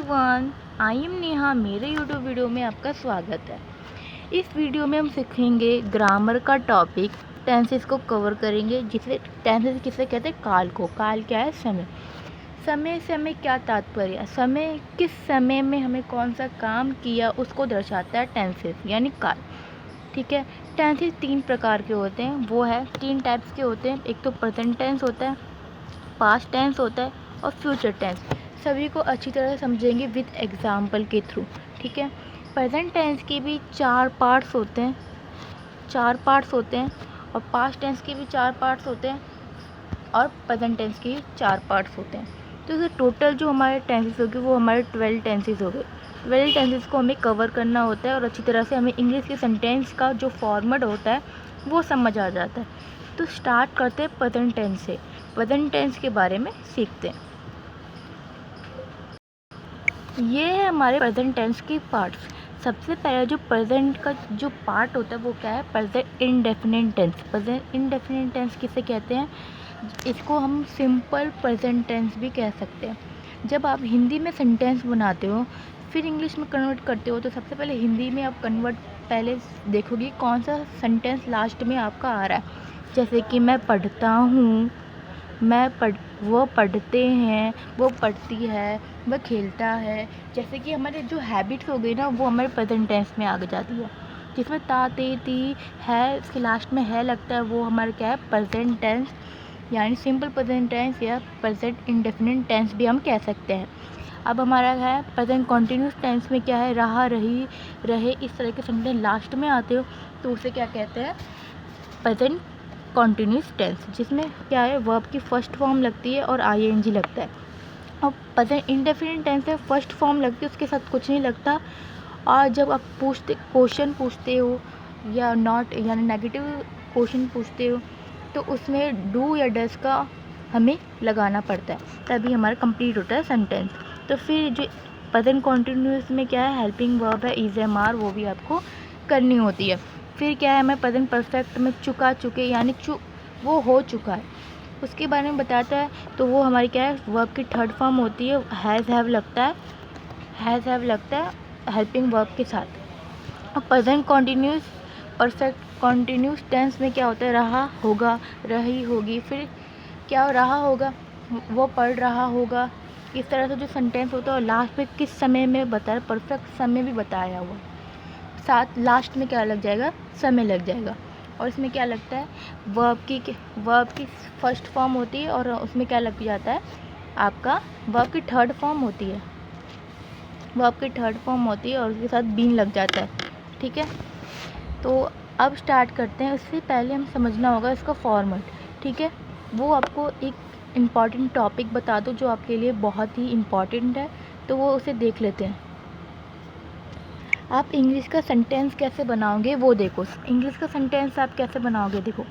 Everyone, I am Neha. मेरे YouTube video में आपका स्वागत है। इस वीडियो में हम सीखेंगे ग्रामर का टॉपिक, टेंसेस को कवर करेंगे। जिसे टेंसेस किसे कहते हैं? काल को। काल क्या है? समय। समय से हमें क्या तात्पर्य? समय, किस समय में हमें कौन सा काम किया उसको दर्शाता है टेंसेस यानी काल। ठीक है। टेंसेस 3 प्रकार के होते हैं, वो है 3 टाइप्स के होते हैं। एक तो प्रेजेंट टेंस होता है, पास्ट टेंस होता है और फ्यूचर टेंस। सभी को अच्छी तरह से समझेंगे विद एग्जाम्पल के थ्रू। ठीक है। प्रेजेंट टेंस के भी 4 पार्ट्स होते हैं, और पास्ट टेंस के भी 4 पार्ट्स होते हैं और प्रेजेंट टेंस के 4 पार्ट्स होते हैं। तो इसे टोटल जो हमारे टेंसेस होंगे वो हमारे 12 टेंसेस हो गए। 12 टेंसेस को हमें कवर करना होता है और अच्छी तरह से हमें इंग्लिश के सेंटेंस का जो फॉर्मेट होता है वो समझ आ जाता है। तो स्टार्ट करते हैं प्रेजेंट टेंस से। प्रेजेंट टेंस के बारे में सीखते हैं। ये है हमारे प्रेजेंट टेंस की पार्ट्स। सबसे पहले जो प्रेजेंट का जो पार्ट होता है वो क्या है? Present indefinite tense. Present indefinite tense किसे कहते हैं? इसको हम सिंपल प्रेजेंट टेंस भी कह सकते हैं। जब आप हिंदी में सेंटेंस बनाते हो फिर इंग्लिश में कन्वर्ट करते हो तो सबसे पहले हिंदी में आप कन्वर्ट पहले देखोगे कौन सा सेंटेंस लास्ट में आपका आ रहा है। जैसे कि मैं पढ़ता हूँ, वो पढ़ते हैं, वो पढ़ती है, वह खेलता है। जैसे कि हमारे जो हैबिट्स हो गई ना वो हमारे प्रेजेंट टेंस में आ जाती है। जिसमें ता ते ती है इसके लास्ट में है लगता है, वो हमारा क्या है? प्रेजेंट टेंस यानी सिंपल प्रेजेंट टेंस या प्रेजेंट इंडेफिनिट टेंस भी हम कह सकते हैं। अब हमारा है प्रेजेंट कॉन्टिन्यूस टेंस में क्या है? रहा, रही, रहे, इस तरह के सेंटेंस लास्ट में आते हो तो उसे क्या कहते हैं? प्रेजेंट कॉन्टिन्यूस टेंस, जिसमें क्या है? वर्ब की फर्स्ट फॉर्म लगती है और आईएनजी लगता है। और प्रेजेंट इंडेफिनिट टेंस में फर्स्ट फॉर्म लगती है, उसके साथ कुछ नहीं लगता। और जब आप क्वेश्चन पूछते हो या नॉट यानी नेगेटिव क्वेश्चन पूछते हो तो उसमें डू या डस का हमें लगाना पड़ता है, तभी हमारा कंप्लीट होता है सेंटेंस। तो फिर जो प्रेजेंट कॉन्टिन्यूस में क्या है? हेल्पिंग वर्ब है, इज एम आर, वो भी आपको करनी होती है। फिर क्या है? हमें प्रेजेंट परफेक्ट में चुका, चुके यानी वो हो चुका है उसके बारे में बताता है। तो वो हमारी क्या है? वर्ब की थर्ड फॉर्म होती है, हैज़ हैव लगता है हेल्पिंग वर्ब के साथ। और present continuous perfect continuous tense में क्या होता है? रहा होगा, रही होगी। फिर क्या रहा होगा? वो पढ़ रहा होगा। इस तरह से जो सेंटेंस होता है और लास्ट में किस समय में बताया, परफेक्ट समय भी बताया हुआ। साथ लास्ट में क्या लग जाएगा? समय लग जाएगा। और इसमें क्या लगता है? वर्ब की फर्स्ट फॉर्म होती है और उसमें क्या लग जाता है? आपका वर्ब की थर्ड फॉर्म होती है, और उसके साथ बीन लग जाता है। ठीक है। तो अब स्टार्ट करते हैं। उससे पहले हम समझना होगा इसका फॉर्मेट। ठीक है। वो आपको एक इम्पॉर्टेंट टॉपिक बता दो जो आपके लिए बहुत ही इम्पॉर्टेंट है, तो वो उसे देख लेते हैं। आप इंग्लिश का सेंटेंस कैसे बनाओगे वो देखो। इंग्लिश का सेंटेंस आप कैसे बनाओगे देखो।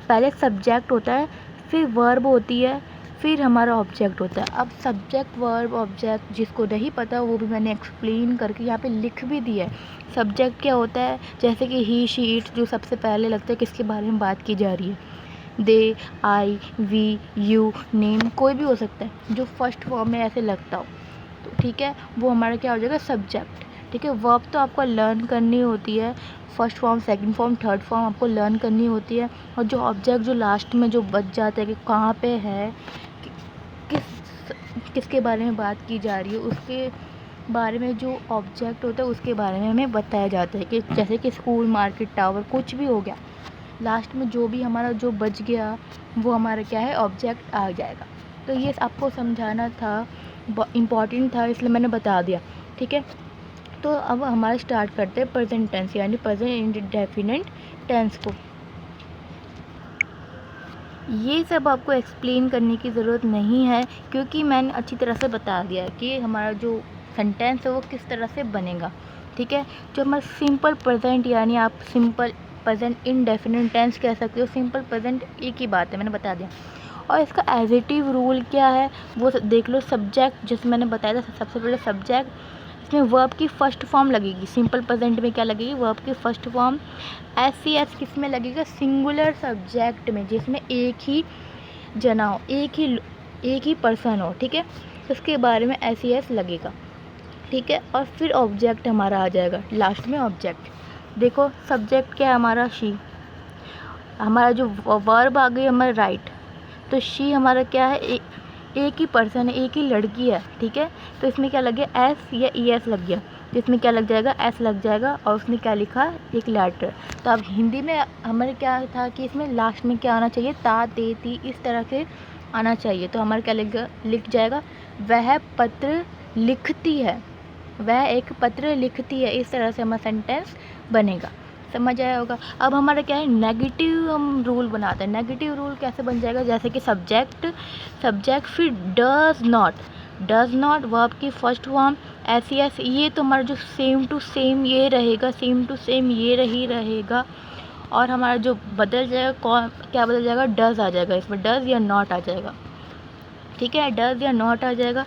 पहले सब्जेक्ट होता है, फिर वर्ब होती है, फिर हमारा ऑब्जेक्ट होता है। अब सब्जेक्ट, वर्ब, ऑब्जेक्ट जिसको नहीं पता वो भी मैंने एक्सप्लेन करके यहाँ पे लिख भी दिया है। सब्जेक्ट क्या होता है? जैसे कि ही, शी, इट, जो सबसे पहले लगता है किसके बारे में बात की जा रही है। दे, आई, वी, यू, नेम, कोई भी हो सकता है जो फर्स्ट फॉर्म में ऐसे लगता हो। तो ठीक है, वो हमारा क्या हो जाएगा? सब्जेक्ट। ठीक है। वर्ब तो आपको लर्न करनी होती है, first form, second form, third form आपको लर्न करनी होती है। और जो ऑब्जेक्ट जो लास्ट में जो बच जाता है कि कहाँ पे है, किसके बारे में बात की जा रही है, उसके बारे में जो ऑब्जेक्ट होता है उसके बारे में हमें बताया जाता है। कि जैसे कि स्कूल, मार्केट, टावर, कुछ भी हो गया, लास्ट में जो भी हमारा जो बच गया वो हमारा क्या है? ऑब्जेक्ट आ जाएगा। तो ये आपको समझाना था, इम्पॉर्टेंट था, इसलिए मैंने बता दिया। ठीक है। तो अब हमारा स्टार्ट करते हैं प्रेजेंट टेंस यानी प्रेजेंट इंडेफिनिट टेंस को। ये सब आपको एक्सप्लेन करने की ज़रूरत नहीं है क्योंकि मैंने अच्छी तरह से बता दिया है कि हमारा जो सेंटेंस है वो किस तरह से बनेगा। ठीक है। जो हमारा सिंपल प्रेजेंट यानी आप सिंपल प्रेजेंट इंडेफिनिट टेंस कह सकते हो, सिंपल प्रेजेंट एक ही बात है, मैंने बता दिया। और इसका एडिटिव रूल क्या है वो देख लो। सब्जेक्ट जैसे मैंने बताया था, सबसे पहले सब्जेक्ट, इसमें वर्ब की फर्स्ट फॉर्म लगेगी। सिंपल प्रेजेंट में क्या लगेगी? वर्ब की फर्स्ट फॉर्म। एस किस में लगेगा? सिंगुलर सब्जेक्ट में, जिसमें एक ही जना हो, एक ही पर्सन हो। ठीक है। उसके बारे में एस लगेगा। ठीक है। और फिर ऑब्जेक्ट हमारा आ जाएगा लास्ट में ऑब्जेक्ट। देखो सब्जेक्ट क्या है हमारा शी, हमारा जो वर्ब आ गई हमारा राइट, तो शी हमारा क्या है, एक ही पर्सन है, एक ही लड़की है, ठीक है। तो इसमें क्या लग गया, एस या ई एस लग गया, तो इसमें क्या लग जाएगा, एस लग जाएगा, और उसने क्या लिखा, एक लेटर। तो अब हिंदी में हमारे क्या था कि इसमें लास्ट में क्या आना चाहिए, ता ते ती, इस तरह से आना चाहिए। तो हमारा क्या लिख जाएगा, वह पत्र लिखती है, वह एक पत्र लिखती है, इस तरह से हमारा सेंटेंस बनेगा। समझ आया होगा। अब हमारा क्या है, नेगेटिव हम रूल बनाते हैं। नेगेटिव रूल कैसे बन जाएगा, जैसे कि सब्जेक्ट फिर डज नॉट वर्ब की फर्स्ट फॉर्म एस एस, ये तो हमारा जो सेम टू सेम ये रहेगा, सेम टू सेम ये रही रहेगा। और हमारा जो बदल जाएगा, क्या बदल जाएगा, डज आ जाएगा, इसमें डज या नॉट आ जाएगा, ठीक है, डज या नॉट आ जाएगा।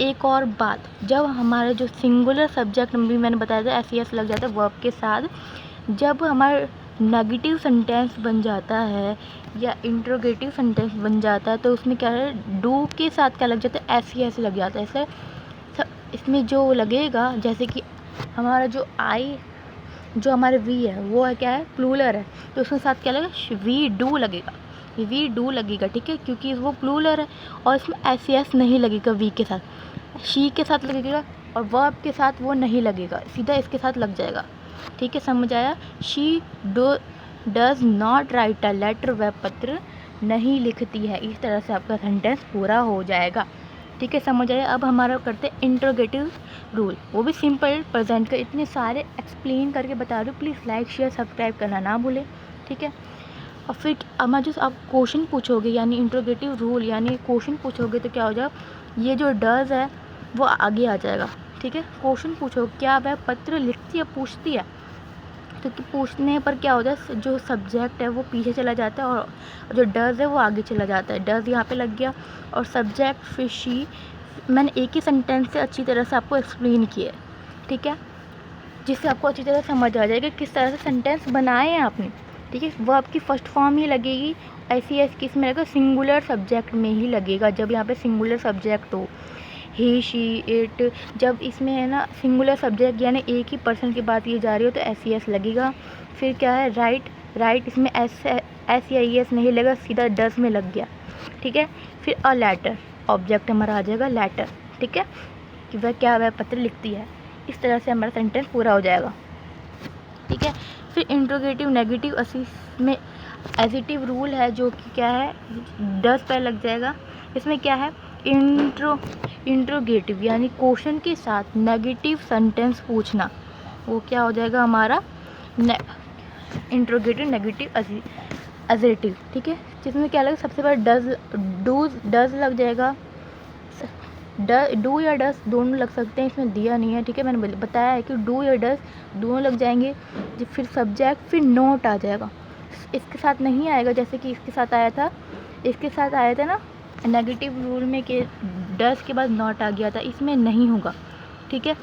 एक और बात, जब हमारा जो सिंगुलर सब्जेक्ट भी मैंने बताया था एस एस लग जाता है वर्ब के साथ, जब हमारा नेगेटिव सेंटेंस बन जाता है या इंट्रोगेटिव सेंटेंस बन जाता है, तो उसमें क्या है, डू के साथ क्या लग जाता है, एस एस लग जाता है। ऐसे इसमें जो लगेगा, जैसे कि हमारा जो जो हमारे वी है वो है क्या है, प्लूरल है, तो उसके साथ क्या लगेगा, वी डू लगेगा, ठीक है, क्योंकि वो प्लूरल है। और इसमें एस एस नहीं लगेगा, वी के साथ, शी के साथ लगेगा, और वर्ब के साथ वो नहीं लगेगा, सीधा इसके साथ लग जाएगा, ठीक है, समझ आया। She does not write a letter, वह पत्र नहीं लिखती है, इस तरह से आपका सेंटेंस पूरा हो जाएगा, ठीक है, समझ आया। अब हमारा करते हैं इंट्रोगेटिव रूल, वो भी सिंपल प्रेजेंट का, इतने सारे एक्सप्लेन करके बता रही हूँ, प्लीज़ लाइक शेयर सब्सक्राइब करना ना भूलें, ठीक है। और फिर अब जो आप क्वेश्चन पूछोगे, यानी इंट्रोगेटिव रूल यानी क्वेश्चन पूछोगे, तो क्या हो जाएगा, ये जो डज है वो आगे आ जाएगा, ठीक है। क्वेश्चन पूछो, क्या वह पत्र लिखती है, पूछती है, तो पूछने पर क्या होता है, जो सब्जेक्ट है वो पीछे चला जाता है, और जो डज है वो आगे चला जाता है। डज यहाँ पे लग गया, और सब्जेक्ट फिर शी, मैंने एक ही सेंटेंस से अच्छी तरह से आपको एक्सप्लेन किया है, ठीक है, जिससे आपको अच्छी तरह समझ आ जाएगा किस तरह से सेंटेंस बनाए हैं आपने, ठीक है। वो आपकी फर्स्ट फॉर्म ही लगेगी, ऐसी ऐसी किस में लगेगा, सिंगुलर सब्जेक्ट में ही लगेगा, जब यहाँ पे सिंगुलर सब्जेक्ट हो, ही शी इट, जब इसमें है ना सिंगुलर सब्जेक्ट यानी एक ही पर्सन की बात ये जा रही हो, तो एस ई एस लगेगा। फिर क्या है, राइट, इसमें एस या ई एस नहीं लगेगा, सीधा डज में लग गया, ठीक है। फिर अ लेटर, ऑब्जेक्ट हमारा आ जाएगा लेटर, ठीक है, कि वह पत्र लिखती है, इस तरह से हमारा सेंटेंस पूरा हो जाएगा, ठीक है। फिर इंट्रोगेटिव नेगेटिव में एजिटिव रूल है, जो कि क्या है, डज पर लग जाएगा। इसमें क्या है, इंट्रोगेटिव यानी क्वेश्चन के साथ नेगेटिव सेंटेंस पूछना, वो क्या हो जाएगा हमारा, इंट्रोगेटिव नेगेटिव एजिटिव, ठीक है, जिसमें क्या लगेगा, सबसे पहले डज लग जाएगा, डू या डस दोनों लग सकते हैं, इसमें दिया नहीं है, ठीक है, मैंने बताया है कि डू या डस दोनों लग जाएंगे। फिर सब्जेक्ट, फिर नोट आ जाएगा, इसके साथ नहीं आएगा, जैसे कि इसके साथ आया था ना नेगेटिव रूल में कि डस के बाद नॉट आ गया था, इसमें नहीं होगा, ठीक है।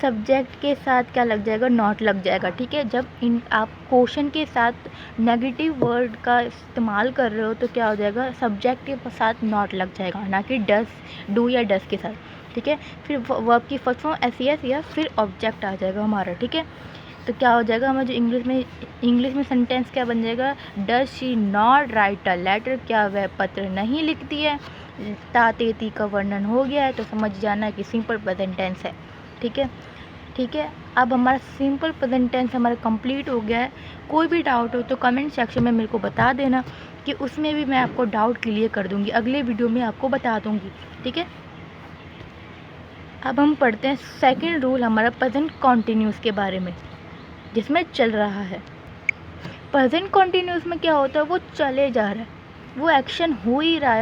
सब्जेक्ट के साथ क्या लग जाएगा, नॉट लग जाएगा, ठीक है। जब आप क्वेश्चन के साथ नेगेटिव वर्ड का इस्तेमाल कर रहे हो, तो क्या हो जाएगा, सब्जेक्ट के साथ नॉट लग जाएगा, ना कि डू या डस के साथ, ठीक है। फिर वर्ब की फर्स्ट फॉर्म एस एस या फिर ऑब्जेक्ट आ जाएगा हमारा, ठीक है। तो क्या हो जाएगा हमारा जो इंग्लिश में सेंटेंस क्या बन जाएगा, does she not write a letter, क्या वह पत्र नहीं लिखती है, तातेती का वर्णन हो गया है, तो समझ जाना कि सिंपल प्रेजेंट टेंस है, ठीक है। अब हमारा सिंपल प्रेजेंट टेंस हमारा कंप्लीट हो गया है। कोई भी डाउट हो तो कमेंट सेक्शन में मेरे को बता देना, कि उसमें भी मैं आपको डाउट क्लियर कर दूंगी, अगले वीडियो में आपको बता दूंगी, ठीक है। अब हम पढ़ते हैं सेकंड रूल हमारा प्रेजेंट कॉन्टिन्यूस के बारे में, जिसमें चल रहा है। प्रेजेंट कॉन्टिन्यूस में क्या होता है, वो चले जा रहा है, वो एक्शन हो ही रहा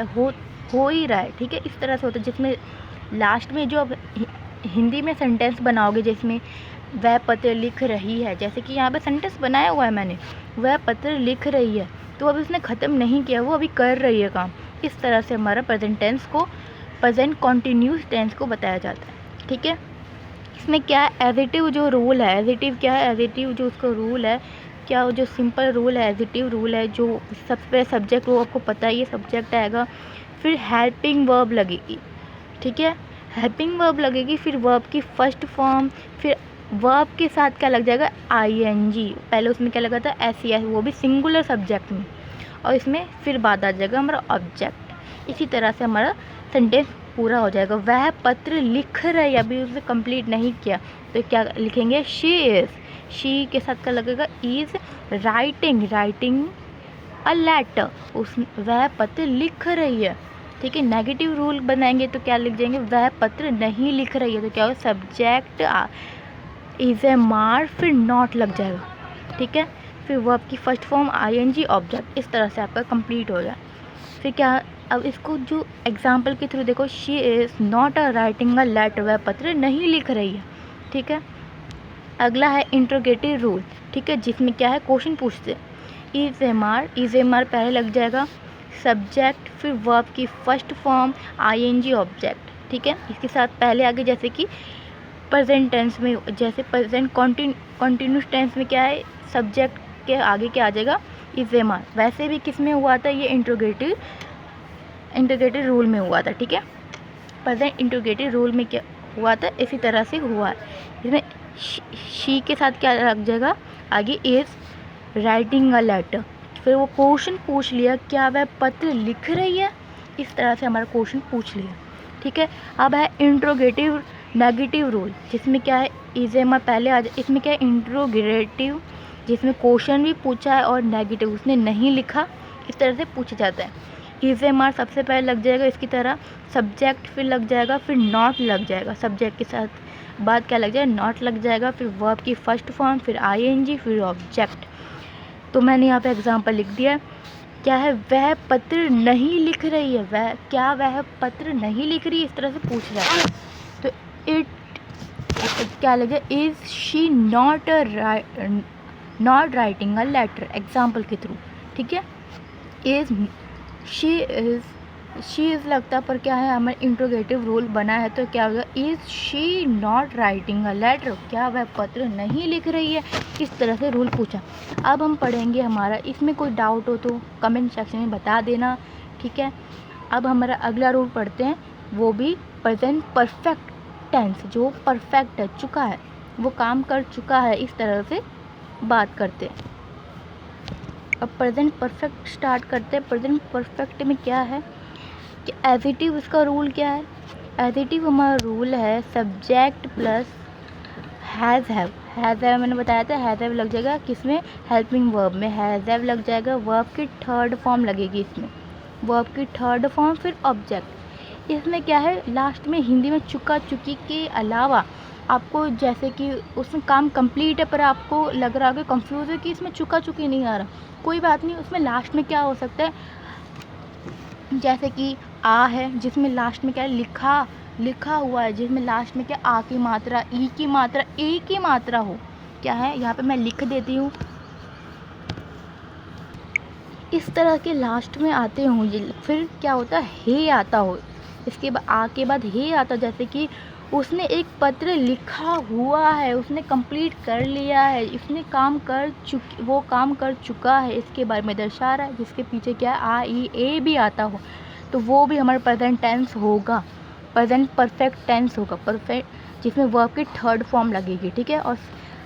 है, ठीक है, इस तरह से होता है, जिसमें लास्ट में जो अब हिंदी में सेंटेंस बनाओगे, जिसमें वह पत्र लिख रही है, जैसे कि यहाँ पे सेंटेंस बनाया हुआ है मैंने, वह पत्र लिख रही है, तो अभी उसने ख़त्म नहीं किया, वो अभी कर रही है काम, इस तरह से हमारा प्रेजेंट कॉन्टिन्यूस टेंस को बताया जाता है, ठीक है। इसमें क्या है, एडिटिव जो रूल है, एडिटिव जो उसका रूल है, क्या जो सिंपल रूल है, एडिटिव रूल है, जो सबसे सब्जेक्ट वो आपको पता है, ये सब्जेक्ट आएगा, फिर हेल्पिंग वर्ब लगेगी, ठीक है, हेल्पिंग वर्ब लगेगी, फिर वर्ब की फर्स्ट फॉर्म, फिर वर्ब के साथ क्या लग जाएगा ing। पहले उसमें क्या लगा था ses, वो भी सिंगुलर सब्जेक्ट में, और इसमें फिर बाद आ जाएगा हमारा ऑब्जेक्ट। इसी तरह से हमारा सेंटेंस पूरा हो जाएगा। वह पत्र लिख रही है, अभी उसे कंप्लीट नहीं किया तो क्या लिखेंगे शी इज़, शी के साथ क्या लगेगा इज़ राइटिंग अ लेटर, उस वह पत्र लिख रही है। ठीक है, नेगेटिव रूल बनाएंगे तो क्या लिख जाएंगे वह पत्र नहीं लिख रही है, तो क्या होगा सब्जेक्ट इज ए मार, फिर नॉट लग जाएगा। ठीक है, फिर वर्ब की फर्स्ट फॉर्म ing ऑब्जेक्ट, इस तरह से आपका कंप्लीट हो जाए। फिर क्या, अब इसको जो एग्जाम्पल के थ्रू देखो, she is not a writing a letter, वह पत्र नहीं लिख रही है। ठीक है, अगला है इंट्रोगेटिव रूल। ठीक है, जिसमें क्या है क्वेश्चन पूछते हैं। इज एम आर पहले लग जाएगा सब्जेक्ट, फिर वर्ब की फर्स्ट फॉर्म ing ऑब्जेक्ट। ठीक है, इसके साथ पहले आगे जैसे कि प्रेजेंट टेंस में, जैसे प्रेजेंट कॉन्टिन्यूस टेंस में क्या है सब्जेक्ट के आगे क्या आ जाएगा इज एम आर, वैसे भी किस में हुआ था ये इंट्रोगेटिव रूल में हुआ था। ठीक है, प्रेजेंट इंट्रोगेटिव रूल में क्या हुआ था, इसी तरह से हुआ है। इसमें शी के साथ क्या लग जाएगा आगे इज राइटिंग अ लेटर, फिर वो क्वेश्चन पूछ लिया क्या वह पत्र लिख रही है, इस तरह से हमारा क्वेश्चन पूछ लिया। ठीक है, अब है इंट्रोगेटिव नेगेटिव रूल, जिसमें क्या है इज एम आर पहले आ जाए। इसमें क्या है इंट्रोगेटिव, जिसमें क्वेश्चन भी पूछा है और नेगेटिव उसने नहीं लिखा, इस तरह से पूछा जाता है। इज एम आर सबसे पहले लग जाएगा इसकी तरह सब्जेक्ट, फिर लग जाएगा, फिर नॉट लग जाएगा, सब्जेक्ट के साथ बाद क्या लग जाएगा नॉट लग जाएगा, फिर वर्ब की फर्स्ट फॉर्म, फिर ing, फिर ऑब्जेक्ट। तो मैंने यहाँ पे एग्जांपल लिख दिया है। क्या है वह पत्र नहीं लिख रही है, वह पत्र नहीं लिख रही है, इस तरह से पूछ रहा है। तो इट क्या लगे is she not writing a letter, example के थ्रू। ठीक है, इज शी इज़ लगता पर क्या है हमारे इंट्रोगेटिव रूल बना है, तो क्या होगा is she not writing a letter, क्या वह पत्र नहीं लिख रही है, इस तरह से रूल पूछा। अब हम पढ़ेंगे, हमारा इसमें कोई डाउट हो तो कमेंट सेक्शन में बता देना। ठीक है, अब हमारा अगला रूल पढ़ते हैं, वो भी प्रेजेंट परफेक्ट टेंस, जो परफेक्ट है, चुका है, वो काम कर चुका है, इस तरह से बात करते हैं। अब प्रेजेंट परफेक्ट स्टार्ट करते हैं। प्रेजेंट परफेक्ट में क्या है कि एडिटिव, इसका रूल क्या है, एडिटिव हमारा रूल है सब्जेक्ट प्लस हैज़ हैव मैंने बताया था, हैज़ हैव लग जाएगा किसमें हेल्पिंग वर्ब में, हैज़ हैव लग जाएगा वर्ब की थर्ड फॉर्म लगेगी इसमें, वर्ब की थर्ड फॉर्म, फिर ऑब्जेक्ट। इसमें क्या है लास्ट में हिंदी में चुका चुकी के अलावा आपको जैसे कि उसमें काम कंप्लीट है पर आपको लग रहा है कंफ्यूज है कि इसमें चुका चुकी नहीं आ रहा, कोई बात नहीं, उसमें लास्ट में क्या हो सकता है जैसे कि आ है जिसमें लास्ट में क्या है लिखा हुआ है, जिसमें लास्ट में क्या आ की मात्रा, ई की मात्रा, ए की मात्रा हो, क्या है यहाँ पे मैं लिख देती हूँ, इस तरह के लास्ट में आते हों। फिर क्या होता है हे आता हो, इसके बाद आ के बाद हे आता, जैसे कि उसने एक पत्र लिखा हुआ है, उसने कंप्लीट कर लिया है, इसने वो काम कर चुका है, इसके बारे में दर्शा रहा है, जिसके पीछे क्या है आ ई ए भी आता हो, तो वो भी हमारा प्रेजेंट टेंस होगा, प्रेजेंट परफेक्ट टेंस होगा, परफेक्ट जिसमें वर्ब की थर्ड फॉर्म लगेगी। ठीक है, और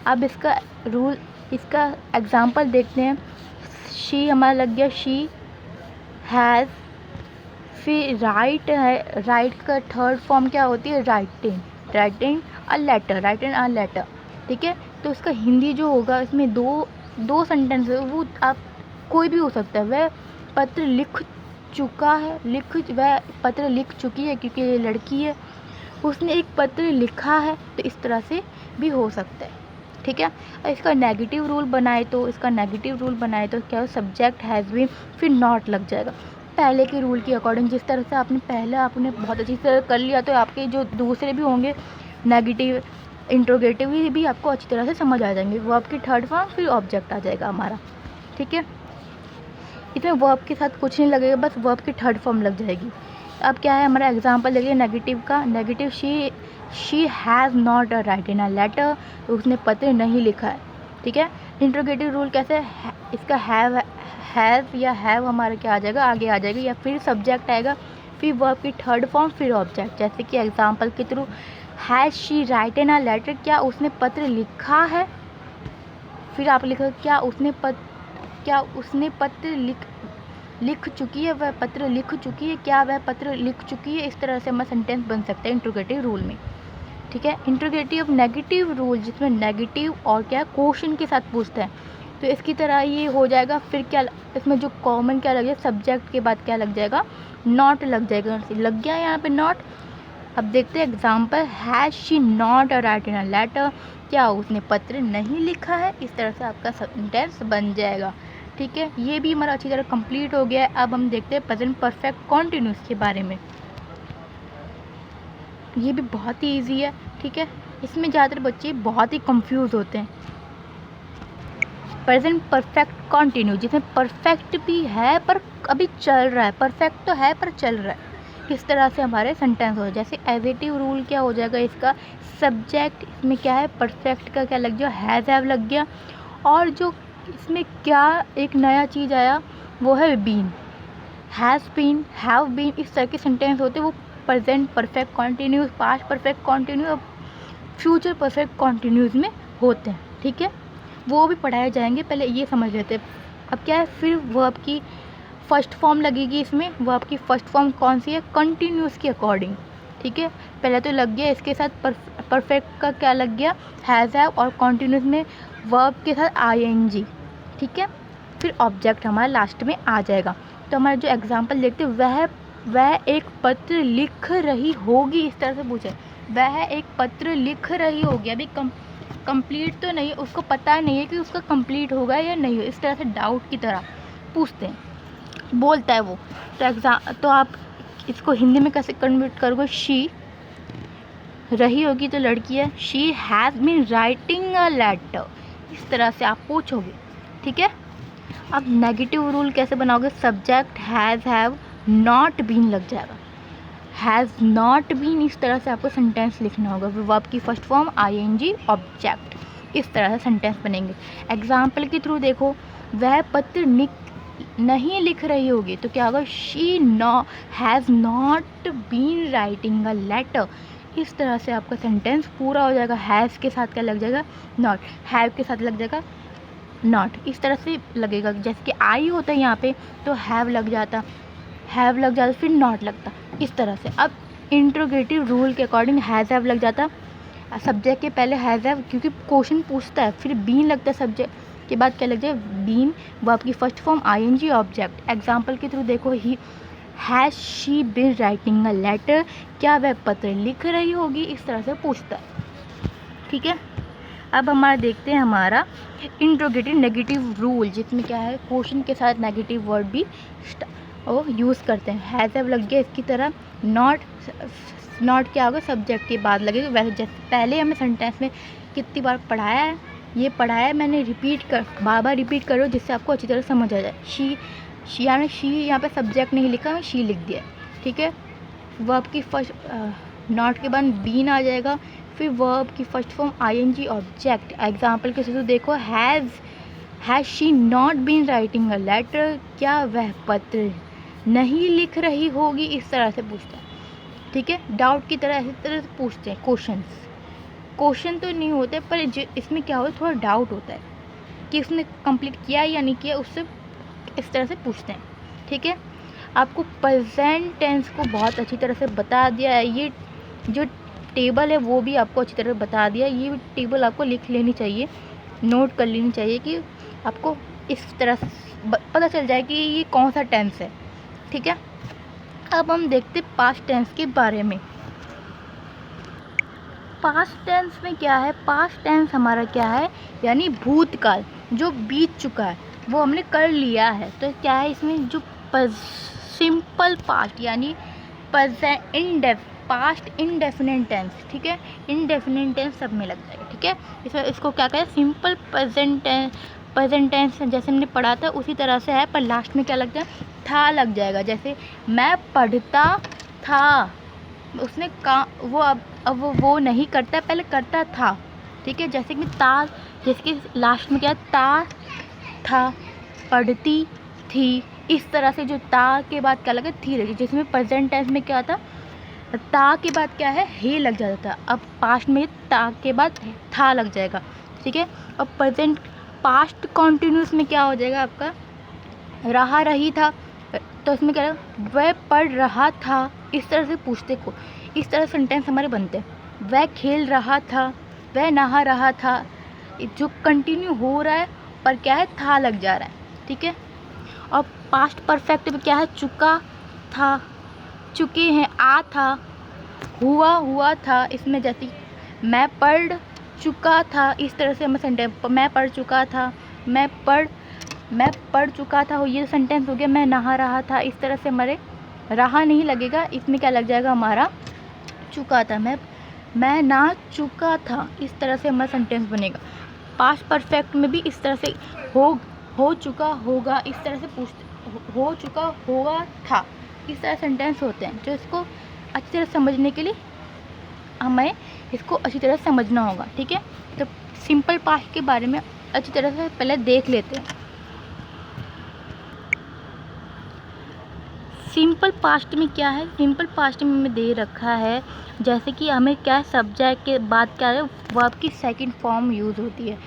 अब इसका रूल, इसका एग्जाम्पल देखते हैं। शी हमारा लग गया शी हैज़, फिर राइट है, राइट का थर्ड फॉर्म क्या होती है राइटिंग अ लेटर। ठीक है, तो इसका हिंदी जो होगा इसमें दो सेंटेंस है, वो आप कोई भी हो सकता है। वह पत्र लिख चुका है, वह पत्र लिख चुकी है क्योंकि ये लड़की है, उसने एक पत्र लिखा है, तो इस तरह से भी हो सकता है। ठीक है, इसका नेगेटिव रूल बनाए तो क्या हो सब्जेक्ट हैज़ बीन, फिर नॉट लग जाएगा। पहले के रूल के अकॉर्डिंग जिस तरह से आपने बहुत अच्छी तरह कर लिया, तो आपके जो दूसरे भी होंगे नेगेटिव इंट्रोगेटिव भी आपको अच्छी तरह से समझ आ जाएंगे। वर्ब की थर्ड फॉर्म, फिर ऑब्जेक्ट आ जाएगा हमारा। ठीक है, इसमें वर्ब के साथ कुछ नहीं लगेगा, बस वर्ब की थर्ड फॉर्म लग जाएगी। अब क्या है हमारा एग्जाम्पल देखिए नेगेटिव का, negative she has not writing a letter, तो उसने पत्र नहीं लिखा है। ठीक है, इंट्रोगेटिव रूल कैसे है, इसका हैव या हैव हमारा क्या आ जाएगा आगे आ जाएगा, या फिर सब्जेक्ट आएगा, फिर वर्ब की थर्ड फॉर्म, फिर ऑब्जेक्ट। जैसे कि एग्जांपल के through, has she written a letter, क्या उसने पत्र लिखा है। फिर आप लिखो क्या उसने पत्र लिख चुकी है, वह पत्र लिख चुकी है, क्या वह पत्र लिख चुकी है। इस तरह से हमारा सेंटेंस बन सकता है इंट्रोगेटिव रूल में, ठीक है। इंट्रोगेटिव नेगेटिव रूल, जिसमें नेगेटिव और क्या क्वेश्चन के साथ पूछते हैं, तो इसकी तरह ये हो जाएगा। फिर क्या इसमें जो कॉमन क्या लग जाएगा, सब्जेक्ट के बाद क्या लग जाएगा, नॉट लग जाएगा। लग गया यहाँ पे नॉट। अब देखते हैं example, has she not written a letter, क्या उसने पत्र नहीं लिखा है। इस तरह से आपका सेंटेंस बन जाएगा, ठीक है। ये भी हमारा अच्छी तरह कंप्लीट हो गया है। अब हम देखते हैं प्रेजेंट परफेक्ट कॉन्टिन्यूस के बारे में। ये भी बहुत ही ईजी है, ठीक है। इसमें ज़्यादातर बच्चे बहुत ही कंफ्यूज होते हैं। प्रेजेंट परफेक्ट कॉन्टिन्यू, जिसमें परफेक्ट भी है पर अभी चल रहा है, परफेक्ट तो है पर चल रहा है। इस तरह से हमारे सेंटेंस हो। जैसे एजेटिव रूल क्या हो जाएगा इसका, सब्जेक्ट इसमें क्या है, परफेक्ट का क्या लग गया, हैज़ हैव लग गया। और जो इसमें क्या एक नया चीज़ आया वो है been, has been, have been. इस तरह के सेंटेंस होते हैं, वो present perfect continuous, past perfect continuous और फ्यूचर परफेक्ट कॉन्टिन्यूस में होते हैं, ठीक है। वो भी पढ़ाए जाएंगे, पहले ये समझ लेते हैं। अब क्या है, फिर वर्ब की फर्स्ट फॉर्म लगेगी इसमें। वर्ब की फर्स्ट फॉर्म कौन सी है, कंटिन्यूस के अकॉर्डिंग, ठीक है। पहले तो लग गया इसके साथ परफेक्ट का क्या लग गया, हैज़ हैव, और कंटिन्यूस में वर्ब के साथ आईएनजी, ठीक है। फिर ऑब्जेक्ट हमारा लास्ट में आ जाएगा। तो हमारा जो एग्जाम्पल देखते हैं, वह एक पत्र लिख रही होगी, इस तरह से पूछे, वह एक पत्र लिख रही होगी। अभी कंप्लीट तो नहीं, उसको पता नहीं है कि उसका कंप्लीट होगा या नहीं हो। इस तरह से डाउट की तरह पूछते हैं, बोलता है वो। तो आप इसको हिंदी में कैसे कन्वर्ट करोगे, शी रही होगी तो लड़की है, she has been writing a letter, इस तरह से आप पूछोगे, ठीक है। अब नेगेटिव रूल कैसे बनाओगे, subject has have not been लग जाएगा, हैज़ नॉट बीन। इस तरह से आपको सेंटेंस लिखना होगा। वर्ब की फर्स्ट फॉर्म आईएनजी, ऑब्जेक्ट, इस तरह से सेंटेंस बनेंगे। एग्जाम्पल के थ्रू देखो, वह पत्र नहीं लिख रही होगी, तो क्या होगा, she has not been writing a letter. इस तरह से आपका सेंटेंस पूरा हो जाएगा। हैज़ के साथ क्या लग जाएगा, नॉट, हैव के साथ लग जाएगा नॉट, इस तरह से लगेगा। जैसे कि आई होता है यहाँ पे, तो हैव लग जाता, फिर नॉट लगता, इस तरह से। अब इंट्रोगेटिव रूल के अकॉर्डिंग हैज़ हैव लग जाता सब्जेक्ट के पहले, हैज़ हैव क्योंकि क्वेश्चन पूछता है, फिर बीन लगता है सब्जेक्ट के बाद क्या लग जाए, बीन। वर्ब की first form I N G, object. Example के थ्रू देखो, he has she been writing a letter, क्या वह पत्र लिख रही होगी, इस तरह से पूछता है, ठीक है। अब हमारा देखते हैं हमारा इंट्रोगेटिव नेगेटिव रूल, जिसमें क्या है, क्वेश्चन के साथ नेगेटिव वर्ड भी यूज़ करते हैं। हैज़ हैव लग गया इसकी तरह, नॉट क्या होगा, सब्जेक्ट के बाद लगेगा। वैसे जैसे पहले हमें सेंटेंस में कितनी बार पढ़ाया है, ये पढ़ाया है मैंने, बार बार रिपीट करो, जिससे आपको अच्छी तरह समझ आ जाए। शी यहाँ पे सब्जेक्ट नहीं लिखा, मैं शी लिख दिया, ठीक है। वर्ब की फर्स्ट नॉट के बाद बीन आ जाएगा, फिर वर्ब की first form I N G, object. Example के थ्रू देखो, has she not been writing a letter, क्या वह पत्र नहीं लिख रही होगी, इस तरह से पूछता है, ठीक है। डाउट की तरह इसी तरह से पूछते हैं। क्वेश्चन तो नहीं होते, पर इसमें क्या होता है, थोड़ा डाउट होता है कि उसने कंप्लीट किया या नहीं किया, उससे इस तरह से पूछते हैं, ठीक है। आपको प्रेजेंट टेंस को बहुत अच्छी तरह से बता दिया है। ये जो टेबल है वो भी आपको अच्छी तरह बता दिया। ये टेबल आपको लिख लेनी चाहिए, नोट कर लेनी चाहिए, कि आपको इस तरह से पता चल जाए कि ये कौन सा टेंस है, ठीक है। अब हम देखते पास्ट टेंस के बारे में। पास्ट टेंस में क्या है, पास्ट टेंस हमारा क्या है, यानी भूतकाल, जो बीत चुका है वो हमने कर लिया है। तो क्या है इसमें, जो सिंपल पास्ट यानी पास्ट इंडेफिनिट टेंस, ठीक है। इंडेफिनिट टेंस सब में लग जाएगा, ठीक है। इसको क्या कहें, सिंपल प्रेजेंट टेंस जैसे हमने पढ़ा था उसी तरह से है, पर लास्ट में क्या लगता है, था लग जाएगा। जैसे मैं पढ़ता था, उसने वो अब वो नहीं करता, पहले करता था, ठीक है। जैसे कि लास्ट में क्या था, पढ़ती थी, इस तरह से जो ता के बाद क्या लगे थी लगी, जिसमें प्रेजेंट टेंस में क्या था, ता के बाद क्या है हे लग जाता था, अब पास्ट में ता के बाद था लग जाएगा, ठीक है। अब प्रेजेंट पास्ट कॉन्टिन्यूस में क्या हो जाएगा आपका, रहा रही था, तो इसमें क्या है वह पढ़ रहा था, इस तरह से पूछते को, इस तरह सेंटेंस हमारे बनते हैं। वह खेल रहा था, वह नहा रहा था, जो कंटिन्यू हो रहा है पर क्या है था लग जा रहा है, ठीक है। और पास्ट परफेक्ट में क्या है चुका था, चुके हैं, आ था, हुआ हुआ था, इसमें जैसे मैं पढ़ चुका था, इस तरह से हमें सेंटेंस, मैं पढ़ चुका था, मैं पढ़ चुका था, ये सेंटेंस हो गया। मैं नहा रहा था, इस तरह से हमारे रहा नहीं लगेगा, इसमें क्या लग जाएगा हमारा चुका था, मैं नहा चुका था, इस तरह से हमारा सेंटेंस बनेगा। पास्ट परफेक्ट में भी इस तरह से हो चुका होगा, इस तरह से पूछते हो चुका होगा था, इस तरह सेंटेंस होते हैं, जो इसको अच्छी तरह समझने के लिए हमें इसको अच्छी तरह समझना होगा, ठीक है। तो सिंपल पास्ट के बारे में अच्छी तरह से पहले देख लेते हैं। सिंपल पास्ट में क्या है, सिंपल पास्ट में हमें दे रखा है जैसे कि हमें क्या है सब्जेक्ट के बाद क्या है वर्ब की सेकंड फॉर्म यूज़ होती है,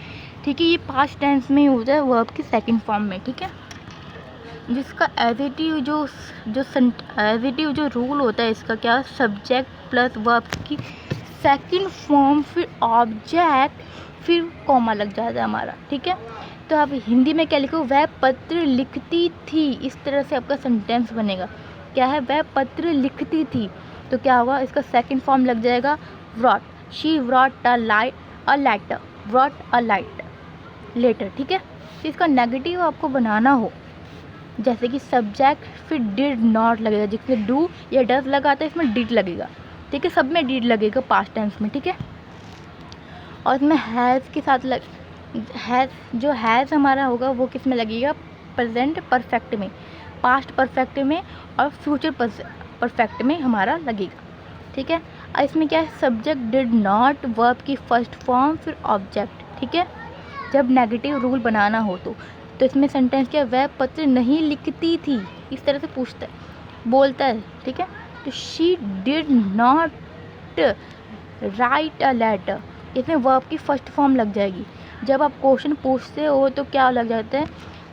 ठीक है। ये पास्ट टेंस में यूज़ है वर्ब की सेकंड फॉर्म में, ठीक है। जिसका एडिटिव जो रूल होता है इसका क्या, सब्जेक्ट प्लस वर्ब की सेकंड फॉर्म, फिर ऑब्जेक्ट, फिर कॉमा लग जाता है हमारा, ठीक है। तो आप हिंदी में क्या लिखो, वह पत्र लिखती थी, इस तरह से आपका सेंटेंस बनेगा। क्या है, वह पत्र लिखती थी, तो क्या होगा इसका सेकंड फॉर्म लग जाएगा wrote, she wrote a letter, wrote a letter, ठीक है। तो इसका नेगेटिव आपको बनाना हो, जैसे कि सब्जेक्ट फिर डिड नॉट लगेगा, जिसमें डू या डज लगा था इसमें डिड लगेगा, ठीक है। सब में डिड लगेगा पास्ट टेंस में, ठीक है। और इसमें हैज़ के साथ जो हैज़ हमारा होगा वो किस में लगेगा, प्रेजेंट परफेक्ट में, पास्ट परफेक्ट में और फ्यूचर परफेक्ट में हमारा लगेगा, ठीक है। और इसमें क्या है, सब्जेक्ट डिड नॉट, वर्ब की फर्स्ट फॉर्म, फिर ऑब्जेक्ट, ठीक है। जब नेगेटिव रूल बनाना हो तो इसमें सेंटेंस क्या, वह पत्र नहीं लिखती थी, इस तरह से पूछता है, बोलता है, ठीक है। तो she did not write a letter, इसमें वर्ब की फर्स्ट फॉर्म लग जाएगी। जब आप क्वेश्चन पूछते हो तो क्या लग जाता है,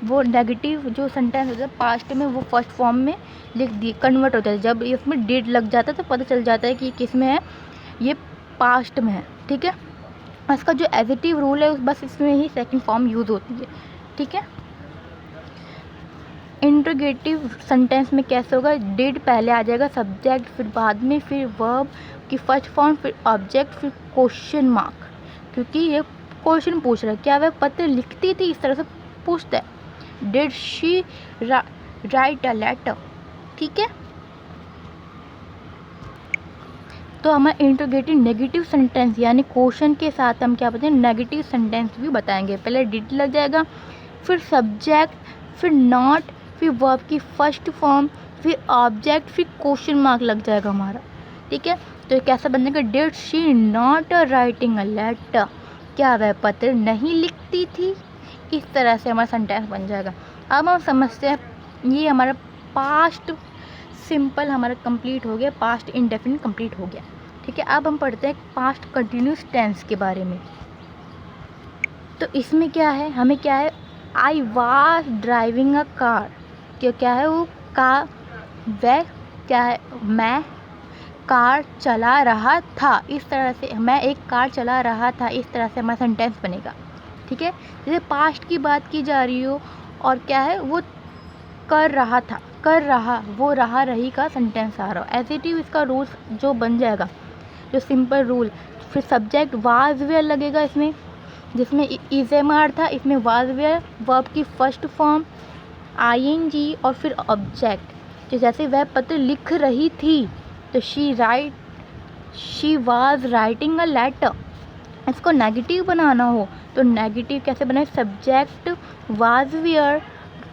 वो नेगेटिव जो सेंटेंस होता है पास्ट में वो फर्स्ट फॉर्म में लिख दिए कन्वर्ट होता है। जब इसमें डिड लग जाता है तो पता चल जाता है कि किस में है, ये पास्ट में है, ठीक है। इसका जो एडिटिव रूल है बस इसमें ही सेकंड फॉर्म यूज़ होती है, ठीक है। इंट्रोगेटिव सेंटेंस में कैसे होगा, डिड पहले आ जाएगा, सब्जेक्ट फिर बाद में, फिर वर्ब की फर्स्ट फॉर्म, फिर ऑब्जेक्ट, फिर क्वेश्चन मार्क, क्योंकि ये क्वेश्चन पूछ रहा है, क्या वह पत्र लिखती थी, इस तरह से पूछता है। Did she write a letter, ठीक है। तो हमारा इंट्रोगेटिव नेगेटिव सेंटेंस यानी क्वेश्चन के साथ हम क्या बताएं, नेगेटिव सेंटेंस भी बताएंगे। पहले डिड लग जाएगा, फिर सब्जेक्ट, फिर नॉट, फिर वर्ब की फर्स्ट फॉर्म, फिर ऑब्जेक्ट, फिर क्वेश्चन मार्क लग जाएगा हमारा, ठीक है। तो कैसा बन जाएगा, did she not writing a letter, क्या वह पत्र नहीं लिखती थी, इस तरह से हमारा सेंटेंस बन जाएगा। अब हम समझते हैं, ये हमारा पास्ट सिंपल हमारा कंप्लीट हो गया, पास्ट इंडेफिनिट कंप्लीट हो गया, ठीक है। अब हम पढ़ते हैं पास्ट कंटिन्यूस टेंस के बारे में। तो इसमें क्या है, हमें क्या है, I was driving a car, क्या है वो कार, वह क्या है, मैं कार चला रहा था, इस तरह से मैं एक कार चला रहा था, इस तरह से हमारा सेंटेंस बनेगा, ठीक है। जैसे पास्ट की बात की जा रही हो और क्या है वो कर रहा था, कर रहा, वो रहा रही का सेंटेंस आ रहा हो, एडिटिव इसका रूल जो बन जाएगा, जो सिंपल रूल, फिर सब्जेक्ट वाज वेयर लगेगा इसमें, जिसमें इजेमार था, इसमें वाज वेयर, वर्ब की फर्स्ट फॉर्म आईएनजी और फिर ऑब्जेक्ट। तो जैसे वह पत्र लिख रही थी तो she was writing a letter. इसको नेगेटिव बनाना हो तो नेगेटिव कैसे बनाए, सब्जेक्ट वाज वेयर,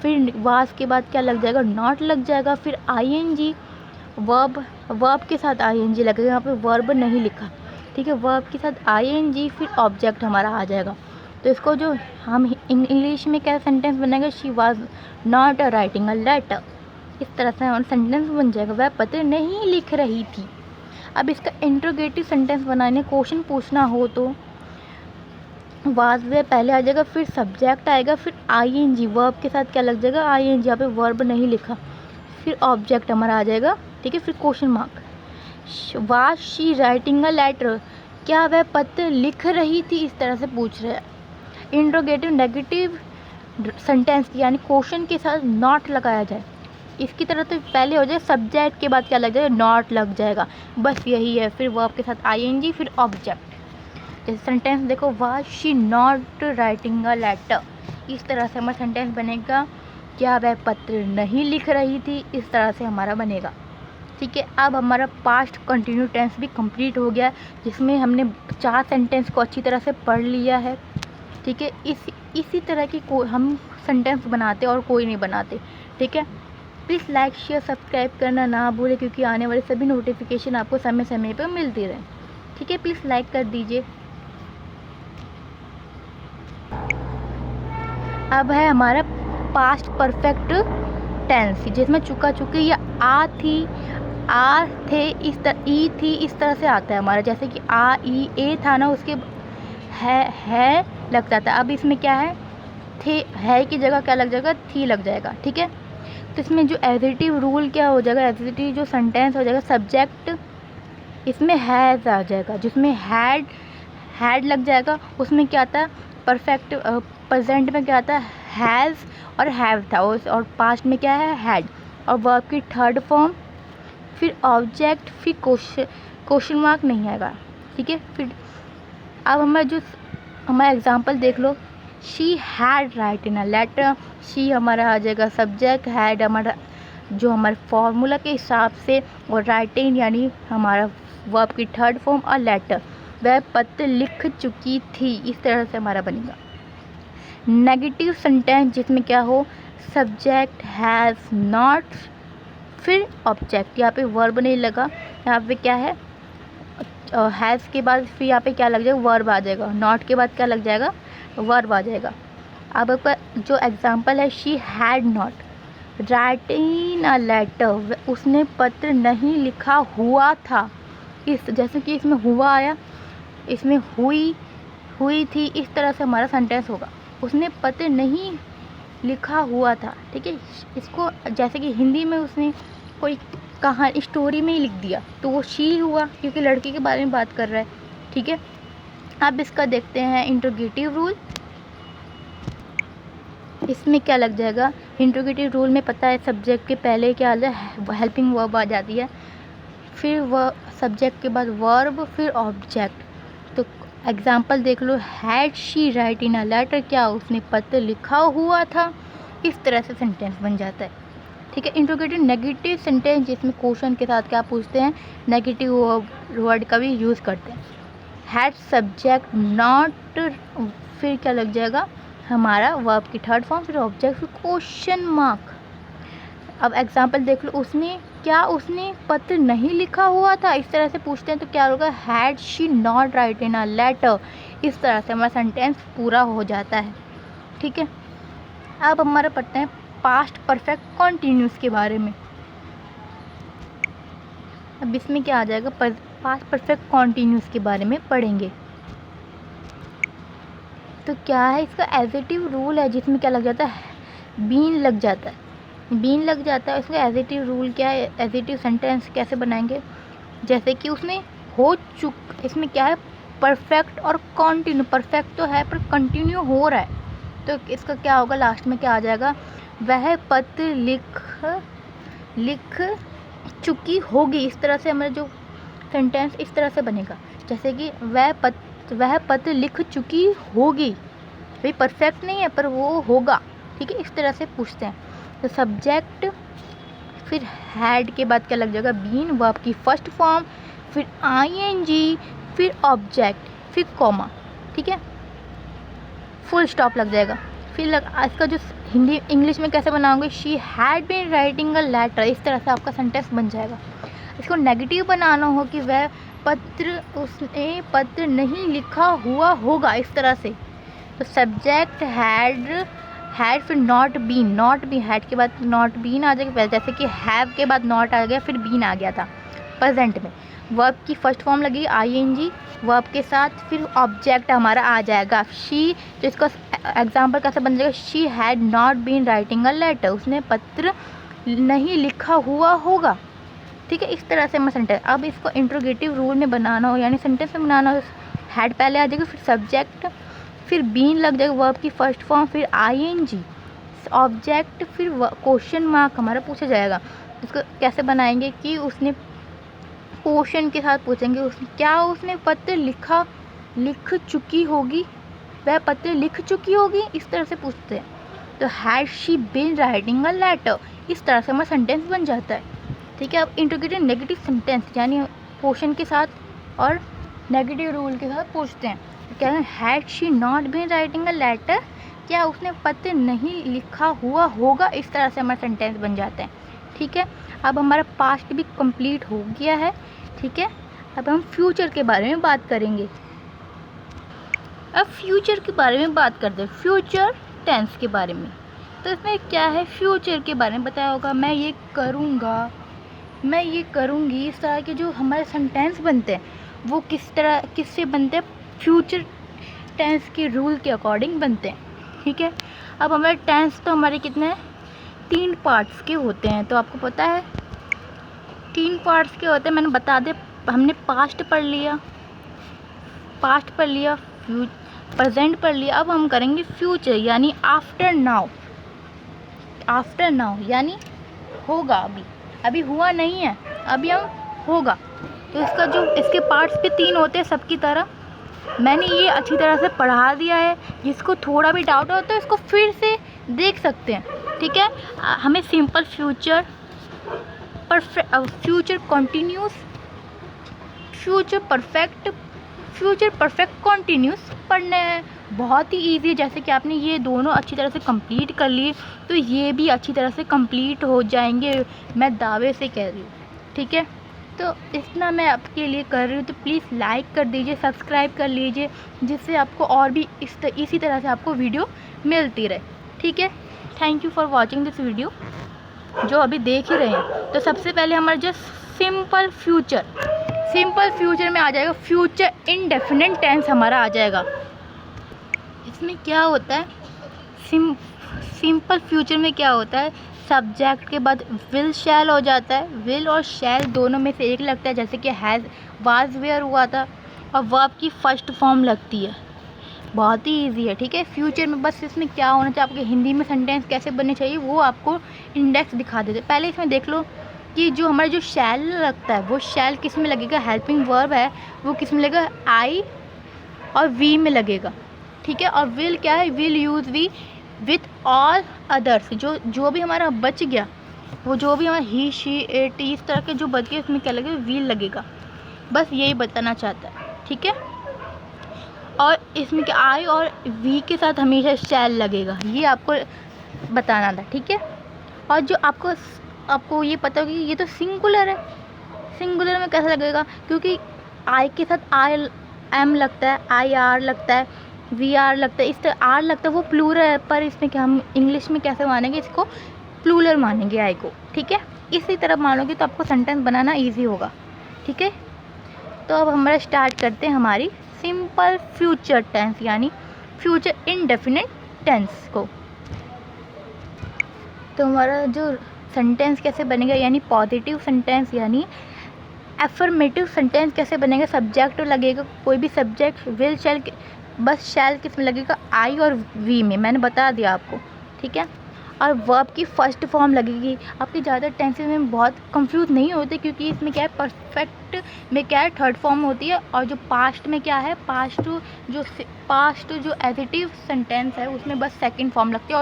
फिर वाज के बाद क्या लग जाएगा, नॉट लग जाएगा, फिर आईएनजी, वर्ब के साथ आईएनजी लगेगा, यहाँ पे वर्ब नहीं लिखा, ठीक है। वर्ब के साथ आईएनजी फिर ऑब्जेक्ट हमारा आ जाएगा, तो इसको जो हम इंग्लिश में क्या सेंटेंस बनेगा, she was not writing a letter. इस तरह से हमारा सेंटेंस बन जाएगा, वह पत्र नहीं लिख रही थी। अब इसका इंट्रोगेटिव सेंटेंस बनाने, क्वेश्चन पूछना हो तो वाज वे पहले आ जाएगा, फिर सब्जेक्ट आएगा, फिर आईएनजी वर्ब के साथ क्या लग जाएगा, आईएनजी। यहाँ पे वर्ब नहीं लिखा, फिर ऑब्जेक्ट हमारा आ जाएगा, ठीक है। फिर question mark, was she writing a letter, क्या वह पत्र लिख रही थी, इस तरह से पूछ रहे हैं। इंट्रोगेटिव नेगेटिव सेंटेंस यानी क्वेश्चन के साथ नॉट लगाया जाए, इसकी तरह तो पहले हो जाए, सब्जेक्ट के बाद क्या लग जाएगा, नॉट लग जाएगा, बस यही है। फिर वर्ब के साथ आईएनजी, फिर ऑब्जेक्ट। जैसे सेंटेंस देखो, was she not writing a letter, इस तरह से हमारा सेंटेंस बनेगा। क्या वह पत्र नहीं लिख रही थी, इस तरह से हमारा बनेगा, ठीक है। अब हमारा पास्ट कंटिन्यू टेंस भी कंप्लीट हो गया, जिसमें हमने 4 सेंटेंस को अच्छी तरह से पढ़ लिया है, ठीक है। इसी तरह की हम सेंटेंस बनाते और कोई नहीं बनाते, ठीक है। प्लीज़ लाइक शेयर सब्सक्राइब करना ना भूलें, क्योंकि आने वाले सभी नोटिफिकेशन आपको समय समय पर मिलती रहे, ठीक है। प्लीज़ लाइक कर दीजिए। अब है हमारा पास्ट परफेक्ट टेंस, जिसमें चुका चुकी या आ थी, आ थे, इस तरह ई थी, इस तरह से आता है हमारा। जैसे कि आ ई ए था ना, उसके है लग जाता है। अब इसमें क्या है, थे है की जगह क्या लग जाएगा, थी लग जाएगा, ठीक है। तो इसमें जो एडिटिव रूल क्या हो जाएगा, एडिटिव जो सेंटेंस हो जाएगा, सब्जेक्ट इसमें हैज़ आ जाएगा, जिसमें हैड लग जाएगा, उसमें क्या आता है परफेक्ट, प्रेजेंट में क्या आता है हैज़ और हैव था, और पास्ट में क्या है हैड, और वर्ब की थर्ड फॉर्म, फिर ऑब्जेक्ट, फिर क्वेश्चन मार्क नहीं आएगा, ठीक है। फिर अब हमारा एग्जांपल देख लो, she had write in a letter, she हमारा आ जाएगा सब्जेक्ट, हैड हमारा जो हमारे फॉर्मूला के हिसाब से, और राइटिंग यानी हमारा वर्ब की थर्ड फॉर्म, और लेटर वह पत्र लिख चुकी थी, इस तरह से हमारा बनेगा। नेगेटिव सेंटेंस जिसमें क्या हो, सब्जेक्ट हैज़ नॉट, फिर ऑब्जेक्ट, यहाँ पे वर्ब नहीं लगा, यहाँ पे क्या है हैज़ के बाद फिर यहाँ पे क्या लग जाएगा, वर्ब आ जाएगा, नॉट के बाद क्या लग जाएगा, वर्ब आ जाएगा। अब आपका जो एग्जांपल है, she had not writing a letter, उसने पत्र नहीं लिखा हुआ था, इस जैसे कि इसमें हुआ आया, इसमें हुई थी, इस तरह से हमारा सेंटेंस होगा। उसने पत्र नहीं लिखा हुआ था, ठीक है। इसको जैसे कि हिंदी में उसने कोई कहानी स्टोरी में ही लिख दिया, तो वो शी हुआ, क्योंकि लड़की के बारे में बात कर रहा है, ठीक है। अब इसका देखते हैं इंट्रोगेटिव रूल। इसमें क्या लग जाएगा, इंट्रोगेटिव रूल में पता है सब्जेक्ट के पहले क्या आ जाए, हेल्पिंग वर्ब आ जाती है, फिर वह सब्जेक्ट के बाद वर्ब, फिर ऑब्जेक्ट। तो एग्जाम्पल देख लो, had she write in a letter, क्या उसने पत्र लिखा हुआ था, इस तरह से सेंटेंस बन जाता है, ठीक है। इंट्रोगेटिव नेगेटिव सेंटेंस जिसमें क्वेश्चन के साथ क्या पूछते हैं, नेगेटिव वर्ड का भी यूज़ करते हैं। हैड सब्जेक्ट नॉट, फिर क्या लग जाएगा हमारा वर्ब की थर्ड फॉर्म, फिर ऑब्जेक्ट, फिर क्वेश्चन मार्क। अब एग्जाम्पल देख लो, उसने पत्र नहीं लिखा हुआ था, इस तरह से पूछते हैं तो क्या होगा, had she not right in a letter, इस तरह से हमारा सेंटेंस पूरा हो जाता है, ठीक है। अब हमारा पढ़ते हैं पास्ट परफेक्ट कॉन्टीन्यूस के बारे में। अब इसमें क्या आ जाएगा, पास्ट परफेक्ट कॉन्टीन्यूस के बारे में पढ़ेंगे। तो क्या है, इसका एडिटिव रूल है, जिसमें क्या लग जाता है, बीन लग जाता है, बीन लग जाता है। इसका एडिटिव रूल क्या है, एडिटिव सेंटेंस कैसे बनाएंगे, जैसे कि उसने हो इसमें क्या है परफेक्ट और कंटिन्यू, परफेक्ट तो है पर कंटिन्यू हो रहा है, तो इसका क्या होगा, लास्ट में क्या आ जाएगा, वह पत्र लिख चुकी होगी, इस तरह से हमारा जो सेंटेंस इस तरह से बनेगा, जैसे कि वह पत्र लिख चुकी होगी, भाई परफेक्ट नहीं है पर वो होगा, ठीक है। इस तरह से पूछते हैं। तो सब्जेक्ट, फिर हैड के बाद क्या लग जाएगा, बीन, वर्ब की फर्स्ट फॉर्म, फिर आईएनजी, फिर ऑब्जेक्ट, फिर कॉमा, ठीक है, फुल स्टॉप लग जाएगा। फिर इसका जो हिंदी इंग्लिश में कैसे बनाओगे, she had been writing a letter, इस तरह से आपका सेंटेंस बन जाएगा। इसको नेगेटिव बनाना हो कि उसने पत्र नहीं लिखा हुआ होगा, इस तरह से, तो सब्जेक्ट हैड फिर नॉट बीन हैड के बाद नॉट बीन आ जाएगा, जैसे कि हैव के बाद नॉट आ गया फिर बीन आ गया था प्रेजेंट में। वर्ब की फर्स्ट फॉर्म लगेगी आईएनजी वर्ब के साथ, फिर ऑब्जेक्ट हमारा आ जाएगा शी। तो इसका एग्जाम्पल कैसे बन जाएगा, she had not been writing a letter, उसने पत्र नहीं लिखा हुआ होगा। ठीक है, इस तरह से मैं सेंटेंस, अब इसको इंट्रोगेटिव रूल में बनाना हो यानी सेंटेंस में बनाना हो, हैड पहले आ जाएगा फिर सब्जेक्ट फिर बीन लग जाएगा वर्ब की फर्स्ट फॉर्म, फिर आईएनजी ऑब्जेक्ट, फिर क्वेश्चन मार्क हमारा पूछा जाएगा। इसको कैसे बनाएंगे कि उसने क्वेश्चन के साथ पूछेंगे उसने पत्र लिख चुकी होगी, वह पत्र लिख चुकी होगी, इस तरह से पूछते हैं। तो had she been writing a letter, इस तरह से हमारा सेंटेंस बन जाता है। ठीक है, अब इंट्रोगेटिव नेगेटिव सेंटेंस यानी क्वेश्चन के साथ और नेगेटिव रूल के साथ पूछते हैं। तो क्या है, had she not been writing a letter, क्या उसने पत्र नहीं लिखा हुआ होगा, इस तरह से हमारा सेंटेंस बन जाते हैं। ठीक है, अब हमारा पास्ट भी कंप्लीट हो गया है। ठीक है, अब हम फ्यूचर के बारे में बात करेंगे। अब फ्यूचर के बारे में बात करते हैं, फ्यूचर टेंस के बारे में। तो इसमें क्या है, फ्यूचर के बारे में बताया होगा, मैं ये करूँगा, मैं ये करूँगी, इस तरह के जो हमारे सेंटेंस बनते हैं वो किससे बनते हैं, फ्यूचर टेंस के रूल के अकॉर्डिंग बनते हैं। ठीक है, अब हमारे टेंस तो हमारे कितने 3 पार्ट्स के होते हैं, तो आपको पता है 3 पार्ट्स के होते हैं, मैंने बता दे। हमने पास्ट पढ़ लिया, प्रेजेंट पढ़ लिया, अब हम करेंगे फ्यूचर यानी आफ्टर नाउ यानी होगा, अभी हुआ नहीं है, अभी हम होगा। तो इसके पार्ट्स भी 3 होते हैं सबकी तरह। मैंने ये अच्छी तरह से पढ़ा दिया है, जिसको थोड़ा भी डाउट हो तो इसको फिर से देख सकते हैं। ठीक है, हमें simple future continuous, future perfect continuous पढ़ना है। बहुत ही ईजी है, जैसे कि आपने ये दोनों अच्छी तरह से कंप्लीट कर लिए तो ये भी अच्छी तरह से कंप्लीट हो जाएंगे, मैं दावे से कह रही हूँ। ठीक है, तो इतना मैं आपके लिए कर रही हूँ, तो प्लीज़ लाइक कर दीजिए, सब्सक्राइब कर लीजिए, जिससे आपको और भी इसी तरह से आपको वीडियो मिलती रहे। ठीक है, thank you for watching this video, जो अभी देख ही रहे हैं। तो सबसे पहले हमारा जो सिंपल फ्यूचर में आ जाएगा, फ्यूचर इंडेफिनिट टेंस हमारा आ जाएगा। इसमें क्या होता है, सिंपल फ्यूचर में क्या होता है, सब्जेक्ट के बाद विल शैल हो जाता है, विल और शैल दोनों में से एक लगता है, जैसे कि हैज़ वाज वेयर हुआ था, और वर्ब की फर्स्ट फॉर्म लगती है। बहुत ही इजी है। ठीक है, फ्यूचर में बस इसमें क्या होना चाहिए, आपके हिंदी में सेंटेंस कैसे बनने चाहिए वो आपको इंडेक्स दिखा देते। पहले इसमें देख लो कि जो हमारा जो शैल लगता है वो शैल किस में लगेगा, हेल्पिंग वर्ब है वो किस में लगेगा, आई और वी में लगेगा। ठीक है, और विल क्या है, will use we with all others, जो भी हमारा बच गया, वो जो भी हमारा ही शी इट इस तरह के जो बच गए उसमें क्या लगेगा, विल लगेगा। बस यही बताना चाहता है। ठीक है, और इसमें क्या, आई और वी के साथ हमेशा शैल लगेगा, ये आपको बताना था। ठीक है, और जो आपको ये पता होगा कि ये तो सिंगुलर है, सिंगुलर में कैसे लगेगा, क्योंकि आई के साथ आई एम लगता है, आई आर लगता है, वी आर लगता है, इस तरह आर लगता है, वो प्लूरल है, पर इसमें क्या हम इंग्लिश में कैसे मानेंगे, इसको प्लूरल मानेंगे आई को। ठीक है, इसी तरह मानोगे तो आपको सेंटेंस बनाना ईजी होगा। ठीक है, तो अब हमारा स्टार्ट करते हैं हमारी सिंपल फ्यूचर टेंस यानी फ्यूचर इंडेफिनिट टेंस को। तो हमारा जो सेंटेंस कैसे बनेगा, यानी पॉजिटिव सेंटेंस यानी एफर्मेटिव सेंटेंस कैसे बनेगा, सब्जेक्ट लगेगा, कोई भी सब्जेक्ट विल शैल, बस शैल किस में लगेगा, आई और वी में, मैंने बता दिया आपको। ठीक है, और वर्ब की फर्स्ट फॉर्म लगेगी। आपके ज़्यादा टेंसेस में बहुत कंफ्यूज नहीं होते, क्योंकि इसमें क्या है, परफेक्ट में क्या है, थर्ड फॉर्म होती है, और जो पास्ट में क्या है, पास्ट जो एडिटिव सेंटेंस है उसमें बस सेकंड फॉर्म लगती है,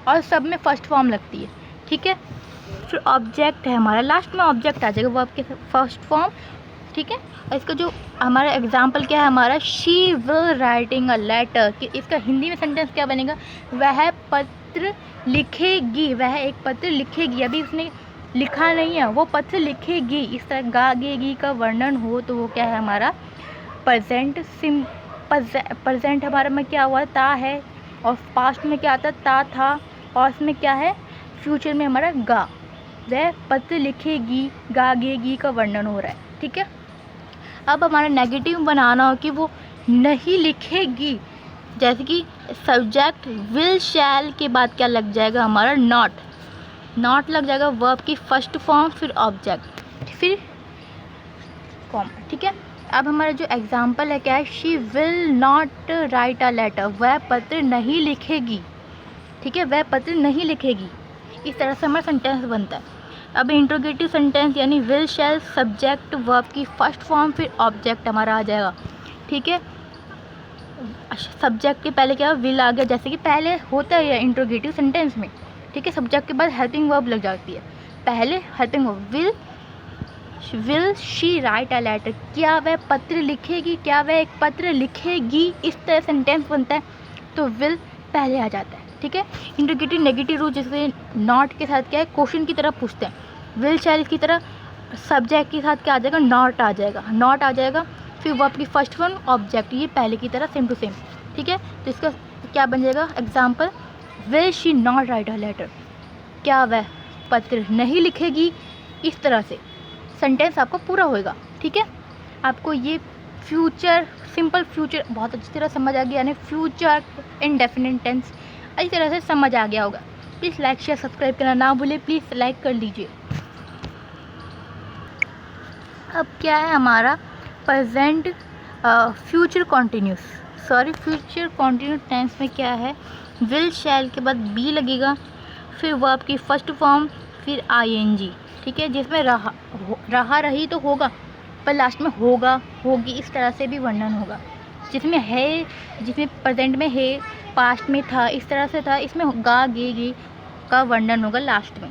और सब में फर्स्ट फॉर्म लगती है। ठीक है, फिर ऑब्जेक्ट है हमारा, लास्ट में ऑब्जेक्ट आ जाएगा वर्ब के फर्स्ट फॉर्म। ठीक है, और इसका जो हमारा एग्जाम्पल क्या है, हमारा she will writing a letter, कि इसका हिंदी में सेंटेंस क्या बनेगा, वह पत्र लिखेगी, वह एक पत्र लिखेगी, अभी उसने लिखा नहीं है, वो पत्र लिखेगी। इस तरह गा गे गी का वर्णन हो तो वो क्या है, हमारा प्रेजेंट प्रेजेंट हमारे में क्या हुआ, ता है, और पास्ट में क्या आता, ता था, और इसमें क्या है, फ्यूचर में हमारा गा। वह पत्र लिखेगी, गागेगी का वर्णन हो रहा है, ठीक है। अब हमारा नेगेटिव बनाना हो कि वो नहीं लिखेगी, जैसे कि सब्जेक्ट विल शैल के बाद क्या लग जाएगा हमारा, नॉट लग जाएगा, वर्ब की फर्स्ट फॉर्म, फिर ऑब्जेक्ट, फिर कॉम, ठीक है। अब हमारा जो एग्जाम्पल है क्या है, she will not write a letter, वह पत्र नहीं लिखेगी, ठीक है, वह पत्र नहीं लिखेगी। इस तरह से हमारा सेंटेंस बनता है। अब इंट्रोगेटिव सेंटेंस यानी विल शैल, सब्जेक्ट वर्ब की फर्स्ट फॉर्म, फिर ऑब्जेक्ट हमारा आ जाएगा, ठीक है। सब्जेक्ट के पहले क्या विल आ गया, जैसे कि पहले होता है इंट्रोगेटिव सेंटेंस में, ठीक है। सब्जेक्ट के बाद हेल्पिंग वर्ब लग जाती है, पहले helping verb will she write a letter, क्या वह पत्र लिखेगी, क्या वह एक पत्र लिखेगी, इस तरह सेंटेंस बनता है, तो विल पहले आ जाता है, ठीक है। इंट्रोगेटिव नेगेटिव रूल जैसे नॉट के साथ क्या है, क्वेश्चन की तरह पूछते हैं, विल शैल की तरह सब्जेक्ट के साथ क्या आ जाएगा, नॉट आ जाएगा, फिर वर्ब की फर्स्ट फॉर्म, ऑब्जेक्ट, ये पहले की तरह सेम टू सेम, ठीक है। तो इसका क्या बन जाएगा example, will she not write a letter, क्या वह पत्र नहीं लिखेगी, इस तरह से सेंटेंस आपका पूरा होएगा, ठीक है। आपको ये फ्यूचर, सिंपल फ्यूचर बहुत अच्छी तरह समझ आ गया, यानी फ्यूचर इंडेफिनिट टेंस अच्छी तरह से समझ आ गया होगा। प्लीज़ लाइक शेयर सब्सक्राइब करना ना भूलें, प्लीज़ लाइक कर लीजिए। अब क्या है हमारा प्रेजेंट फ्यूचर कॉन्टिन्यूस टेंस में क्या है, विल शैल के बाद बी लगेगा, फिर वर्ब की फर्स्ट फॉर्म, फिर आईएनजी, ठीक है, जिसमें रहा रही तो होगा, पर लास्ट में होगा, होगी, इस तरह से भी वर्णन होगा। जिसमें है, जिसमें प्रेजेंट में है, पास्ट में था, इस तरह से था, इसमें गा गे का वर्णन होगा लास्ट में।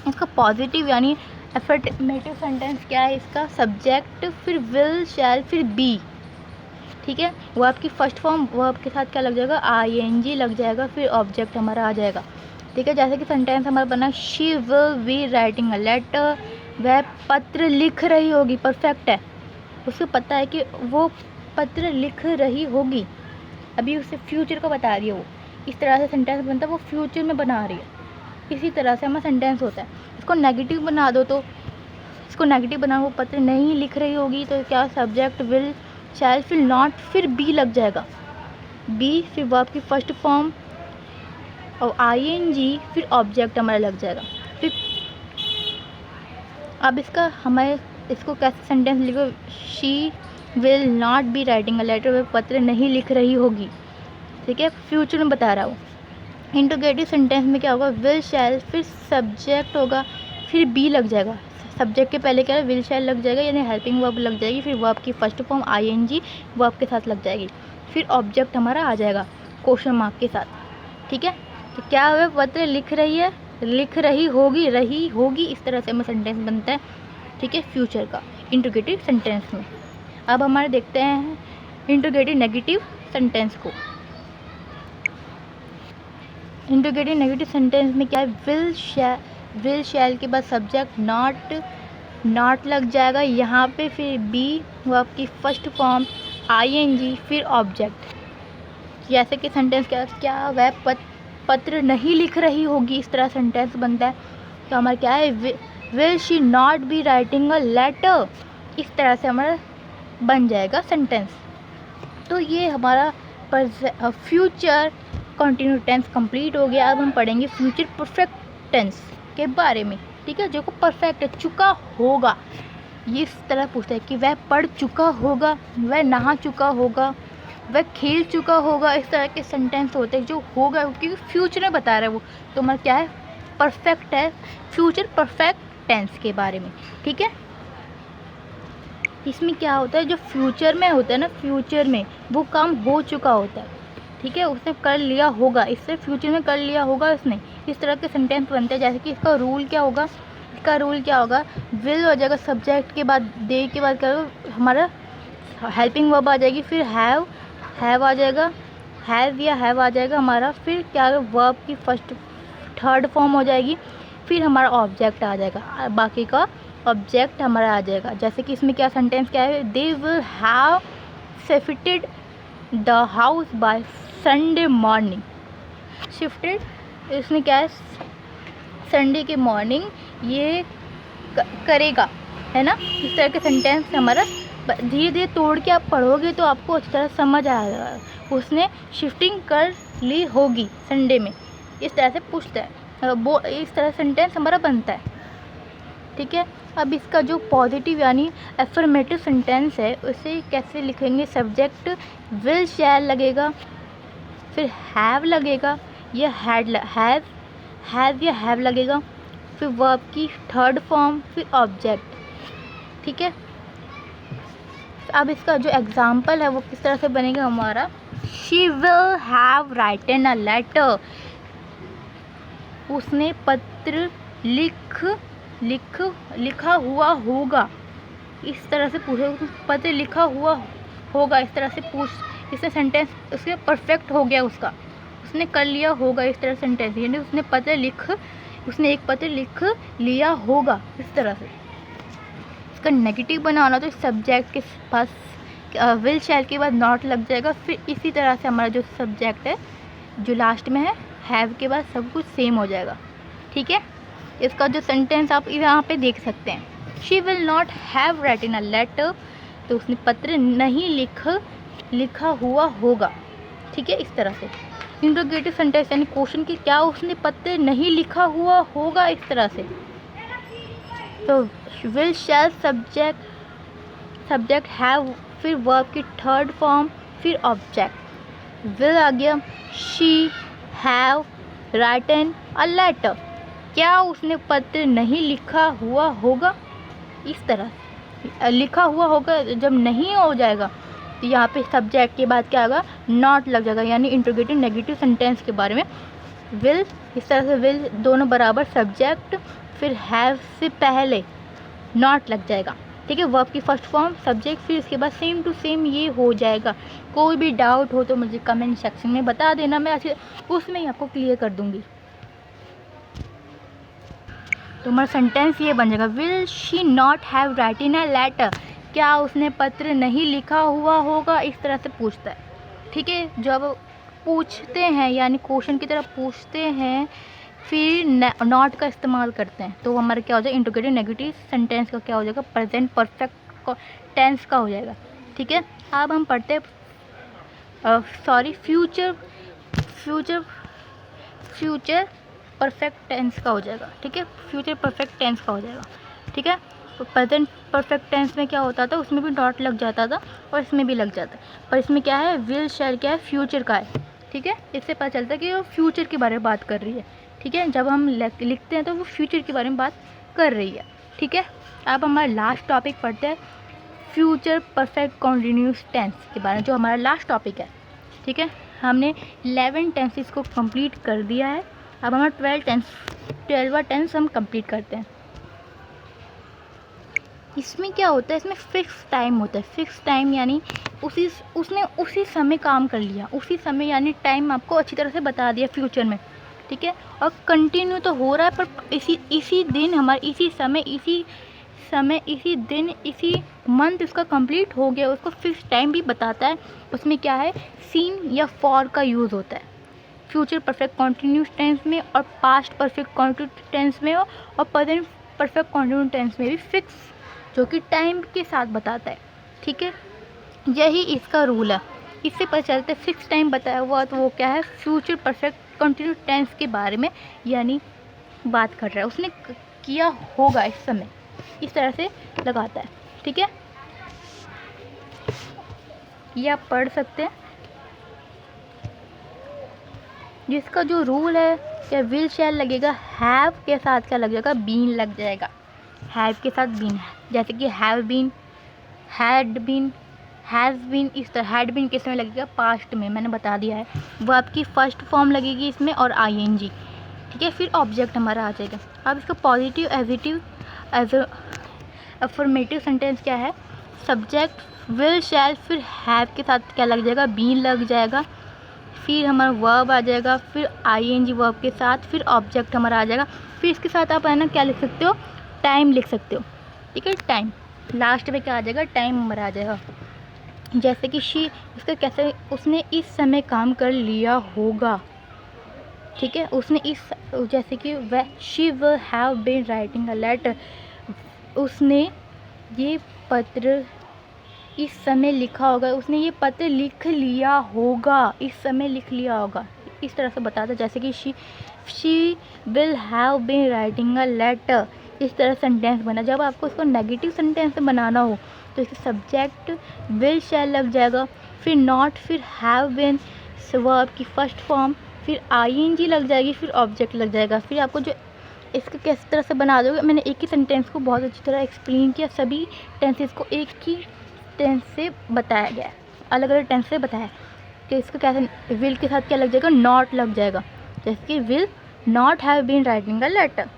इसका पॉजिटिव यानी एफर्मेटिव सेंटेंस क्या है, इसका सब्जेक्ट, फिर विल शैल, फिर बी, ठीक है। वर्ब की फर्स्ट फॉर्म, वर्ब के साथ क्या लग जाएगा, आईएनजी लग जाएगा, फिर ऑब्जेक्ट हमारा आ जाएगा, ठीक है। जैसे कि सेंटेंस हमारा बना, she will be writing a letter, वह पत्र लिख रही होगी, परफेक्ट है, उसको पता है कि वो पत्र लिख रही होगी, अभी उसे फ्यूचर का बता रही है वो, इस तरह से सेंटेंस बनता है, वो फ्यूचर में बना रही है, इसी तरह से हमारा सेंटेंस होता है। इसको नेगेटिव बना दो, तो इसको नेगेटिव बना, वो पत्र नहीं लिख रही होगी, तो क्या सब्जेक्ट विल शैल, फिर नॉट, फिर बी लग जाएगा, बी, फिर वर्ब की फर्स्ट फॉर्म और आईएनजी, फिर ऑब्जेक्ट हमारा लग जाएगा, फिर अब इसका हमें इसको कैसे सेंटेंस लिखो, she will not be writing a letter, वह पत्र नहीं लिख रही होगी, ठीक है, फ्यूचर में बता रहा हूँ। इंट्रोगेटिव सेंटेंस में क्या होगा, विल शैल, फिर सब्जेक्ट होगा, फिर बी लग जाएगा, सब्जेक्ट के पहले क्या है, विल शैल लग जाएगा, यानी हेल्पिंग वर्ब लग जाएगी, फिर वर्ब की फर्स्ट फॉर्म आईएनजी वर्ब के साथ लग जाएगी, फिर ऑब्जेक्ट हमारा आ जाएगा क्वेश्चन मार्क के साथ, ठीक है। तो क्या हुआ, पत्र लिख रही है, लिख रही होगी, इस तरह से हमें सेंटेंस बनता है, ठीक है, फ्यूचर का इंट्रोगेटिव सेंटेंस में। अब हमारे देखते हैं इंट्रोगेटिव नेगेटिव सेंटेंस को। इंट्रोगेटिव नेगेटिव सेंटेंस में क्या है, विल शैल के बाद सब्जेक्ट नॉट लग जाएगा यहाँ पे, फिर बी, वर्ब की फर्स्ट फॉर्म, आईएनजी, फिर ऑब्जेक्ट। जैसे कि सेंटेंस क्या वह पत्र नहीं लिख रही होगी, इस तरह सेंटेंस बनता है। तो हमारा क्या है, will she not be writing a letter, इस तरह से हमारा बन जाएगा सेंटेंस। तो ये हमारा फ्यूचर कंटिन्यू टेंस कंप्लीट हो गया। अब हम पढ़ेंगे फ्यूचर परफेक्ट टेंस के बारे में, ठीक है, जो को परफेक्ट है, चुका होगा, ये इस तरह पूछता है कि वह पढ़ चुका होगा, वह नहा चुका होगा, वह खेल चुका होगा, इस तरह के सेंटेंस होते हैं जो होगा, क्योंकि फ्यूचर में बता रहा है वो, तो हमारा क्या है, परफेक्ट है, फ्यूचर परफेक्ट टेंस के बारे में, ठीक है। इसमें क्या होता है, जो फ्यूचर में होता है ना, फ्यूचर में वो काम हो चुका होता है, ठीक है, उसने कर लिया होगा, इससे फ्यूचर में कर लिया होगा उसने, इस तरह के सेंटेंस बनते हैं। जैसे कि इसका रूल क्या होगा, विल हो जाएगा, सब्जेक्ट के बाद दे के बाद क्या होगा, हमारा हेल्पिंग वर्ब आ जाएगी, फिर हैव आ जाएगा, हैव या हैव आ जाएगा हमारा, फिर क्या वर्ब की थर्ड फॉर्म हो जाएगी, फिर हमारा ऑब्जेक्ट आ जाएगा, बाकी का ऑब्जेक्ट हमारा आ जाएगा। जैसे कि इसमें क्या सेंटेंस क्या है, they will have shifted the house by Sunday morning. Shifted इसमें क्या है, संडे के मॉर्निंग ये करेगा, है ना। इस तरह के सेंटेंस हमारा धीरे धीरे तोड़ के आप पढ़ोगे तो आपको अच्छी तरह समझ आएगा। उसने शिफ्टिंग कर ली होगी संडे में, इस तरह से पूछता है, वो इस तरह सेंटेंस हमारा बनता है, ठीक है। अब इसका जो पॉजिटिव यानी एफर्मेटिव सेंटेंस है उसे कैसे लिखेंगे। सब्जेक्ट विल शैल लगेगा, फिर हैव लगेगा या हैज़ या हैव लगेगा, फिर वर्ब की थर्ड फॉर्म, फिर ऑब्जेक्ट, ठीक है। अब इसका जो एग्जाम्पल है वो किस तरह से बनेगा हमारा। She will have written a letter, उसने पत्र लिखा हुआ होगा, इस तरह से पूछे, पत्र लिखा हुआ होगा, इस तरह से पूछ, इससे सेंटेंस उसके परफेक्ट हो गया उसका, उसने कर लिया होगा, इस तरह सेंटेंस, यानी उसने एक पत्र लिख लिया होगा, इस तरह से। इसका नेगेटिव बनाना तो सब्जेक्ट के पास विल शैल के बाद नॉट लग जाएगा, फिर इसी तरह से हमारा जो सब्जेक्ट है जो लास्ट में है हैव के बाद सब कुछ सेम हो जाएगा, ठीक है। इसका जो सेंटेंस आप यहाँ पे देख सकते हैं, she will not have written a letter, तो उसने पत्र नहीं लिखा हुआ होगा, ठीक है, इस तरह से। इंट्रोगेटिव सेंटेंस यानी क्वेश्चन की, क्या उसने पत्र नहीं लिखा हुआ होगा, इस तरह से। तो विल शैल सब्जेक्ट हैव, फिर वर्ब की थर्ड फॉर्म, फिर ऑब्जेक्ट। विल आ गया, she have written a letter, क्या उसने पत्र नहीं लिखा हुआ होगा, इस तरह। लिखा हुआ होगा जब नहीं हो जाएगा तो यहाँ पे सब्जेक्ट के बाद क्या होगा, नॉट लग जाएगा, यानी इंट्रोगेटिव नेगेटिव सेंटेंस के बारे में। विल, इस तरह से विल दोनों बराबर, सब्जेक्ट फिर हैव से पहले नॉट लग जाएगा, ठीक है। वर्ब की फर्स्ट फॉर्म सब्जेक्ट, फिर इसके बाद सेम टू सेम ये हो जाएगा। कोई भी डाउट हो तो मुझे कमेंट सेक्शन में बता देना, मैं अच्छे उसमें ही आपको क्लियर कर दूँगी। तो हमारा सेंटेंस ये बन जाएगा, will she not have written a letter, क्या उसने पत्र नहीं लिखा हुआ होगा, इस तरह से पूछता है, ठीक है। जब पूछते हैं यानी क्वेश्चन की तरह पूछते हैं, फिर नॉट का इस्तेमाल करते हैं, तो हमारा क्या हो जाएगा, इंट्रोगेटिव नेगेटिव सेंटेंस का क्या हो जाएगा, प्रेजेंट परफेक्ट टेंस का हो जाएगा, ठीक है। अब हम पढ़ते हैं फ्यूचर परफेक्ट टेंस का हो जाएगा, ठीक है। फ्यूचर परफेक्ट टेंस का हो जाएगा, ठीक है। तो प्रेजेंट परफेक्ट टेंस में क्या होता था, उसमें भी डॉट लग जाता था और इसमें भी लग जाता है, पर इसमें क्या है, विल शैल क्या है, फ्यूचर का है, ठीक है। इससे पता चलता है कि वो फ्यूचर के बारे में बात कर रही है, ठीक है। जब हम लिखते हैं तो वो फ्यूचर के बारे में बात कर रही है, ठीक है। अब हमारा लास्ट टॉपिक पढ़ते हैं, फ्यूचर परफेक्ट कॉन्टिन्यूस टेंस के बारे में, जो हमारा लास्ट टॉपिक है, ठीक है। हमने 11 टेंसेस को कंप्लीट कर दिया है, अब हमारा 12वां टेंस हम कंप्लीट करते हैं। इसमें क्या होता है, इसमें फ़िक्स टाइम होता है। फ़िक्स टाइम यानी उसने उसी समय काम कर लिया, उसी समय यानी टाइम आपको अच्छी तरह से बता दिया फ्यूचर में, ठीक है। और कंटिन्यू तो हो रहा है, पर इसी दिन हमारे इसी दिन इसी मंथ उसका कंप्लीट हो गया, उसको फ़िक्स टाइम भी बताता है। उसमें क्या है, सीन या फॉर का यूज़ होता है फ्यूचर परफेक्ट कॉन्टिन्यूस टेंस में, और पास्ट परफेक्ट कॉन्टिन्यूस टेंस में, और प्रेजेंट परफेक्ट कॉन्टिन्यूस टेंस में भी फिक्स, जो कि टाइम के साथ बताता है, ठीक है। यही इसका रूल है, इससे पता चलता है फिक्स टाइम बताया हुआ तो वो क्या है, फ्यूचर परफेक्ट कॉन्टिन्यूस टेंस के बारे में यानी बात कर रहा है, उसने किया होगा इस समय, इस तरह से लगाता है, ठीक है। ये आप पढ़ सकते हैं। जिसका जो रूल है, क्या विल शैल लगेगा, हैव के साथ क्या लग जाएगा, बीन लग जाएगा, हैव के साथ बीन, जैसे कि have been, had been, has been, इस तरह। हैड बीन किस में लगेगा, पास्ट में, मैंने बता दिया है। वर्ब की फर्स्ट फॉर्म लगेगी इसमें और आईएनजी, ठीक है। फिर ऑब्जेक्ट हमारा आ जाएगा। अब इसका पॉजिटिव अफर्मेटिव सेंटेंस क्या है, सब्जेक्ट विल शैल, फिर हैव के साथ क्या लग जाएगा, बीन लग जाएगा, फिर हमारा वर्ब आ जाएगा, फिर आईएनजी वर्ब के साथ, फिर ऑब्जेक्ट हमारा आ जाएगा, फिर इसके साथ आप है ना क्या लिख सकते हो, टाइम लिख सकते हो, ठीक है। टाइम लास्ट में क्या आ जाएगा, टाइम हमारा आ जाएगा। जैसे कि शी, इसका कैसे, उसने इस समय काम कर लिया होगा, ठीक है। उसने इस, जैसे कि वह, she will have been writing a letter, उसने ये पत्र इस समय लिखा होगा, उसने ये पत्र लिख लिया होगा, इस समय लिख लिया होगा, इस तरह से बताता। जैसे कि she will have been writing a letter, इस तरह सेंटेंस बना। जब आपको इसको नेगेटिव सेंटेंस में बनाना हो तो इसके सब्जेक्ट विल शैल लग जाएगा, फिर नॉट, फिर हैव बीन वर्ब की फर्स्ट फॉर्म, फिर आईएनजी लग जाएगी, फिर ऑब्जेक्ट लग जाएगा। फिर आपको जो इसको किस तरह से बना दोगे, मैंने एक ही सेंटेंस को बहुत अच्छी तरह एक्सप्लेन किया, सभी टेंसेस को एक ही टेंस से बताया गया है, अलग अलग टेंस से बताया कि इसको कैसे, विल के साथ क्या लग जाएगा, नॉट लग जाएगा। जैसे कि will not have been writing a letter,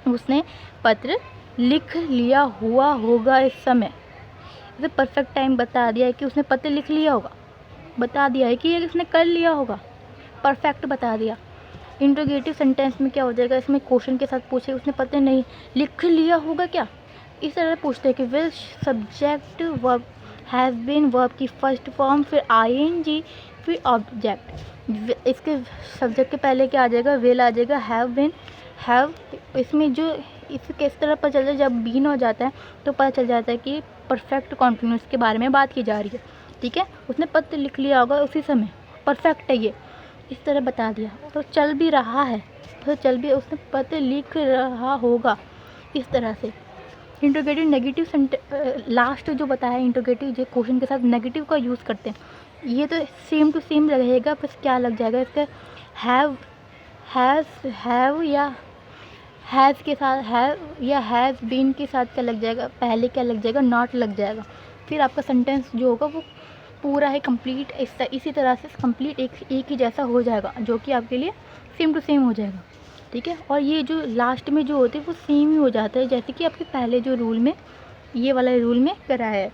उसने पत्र लिख लिया हुआ होगा इस समय। इसे परफेक्ट टाइम बता दिया है कि उसने पत्र लिख लिया होगा, बता दिया है कि ये उसने कर लिया होगा, परफेक्ट बता दिया। इंट्रोगेटिव सेंटेंस में क्या हो जाएगा, इसमें क्वेश्चन के साथ पूछे उसने पत्र नहीं लिख लिया होगा क्या, इस तरह पूछते हैं कि will subject verb, has been verb की फर्स्ट फॉर्म, फिर आईएनजी, फिर ऑब्जेक्ट। इसके सब्जेक्ट के पहले क्या आ जाएगा, विल आ जाएगा, हैव बीन, हैव, इसमें जो इसे किस तरह पता चल जाए, जब बीन हो जाता है तो पता चल जाता है कि परफेक्ट कॉन्टिन्यूस के बारे में बात की जा रही है, ठीक है। उसने पत्र लिख लिया होगा उसी समय, परफेक्ट है ये, इस तरह बता दिया। तो चल भी रहा है, तो चल भी, उसने पत्र लिख रहा होगा, इस तरह से। इंट्रोगेटिव नेगेटिव लास्ट जो बताया इंट्रोगेटिव, जो क्वेश्चन के साथ नेगेटिव का यूज़ करते हैं, ये तो सेम टू सेम रहेगा, बस क्या लग जाएगा इसका, हैव, हैव या हैज़ के साथ, हैव या हैज़ बीन के साथ क्या लग जाएगा, पहले क्या लग जाएगा, नॉट लग जाएगा। फिर आपका सेंटेंस जो होगा वो पूरा है कंप्लीट, इसी तरह से कंप्लीट एक ही जैसा हो जाएगा, जो कि आपके लिए सेम टू सेम हो जाएगा, ठीक है। और ये जो लास्ट में जो होते हैं वो सेम ही हो जाता है, जैसे कि आपके पहले जो रूल में, ये वाला रूल में कराया है।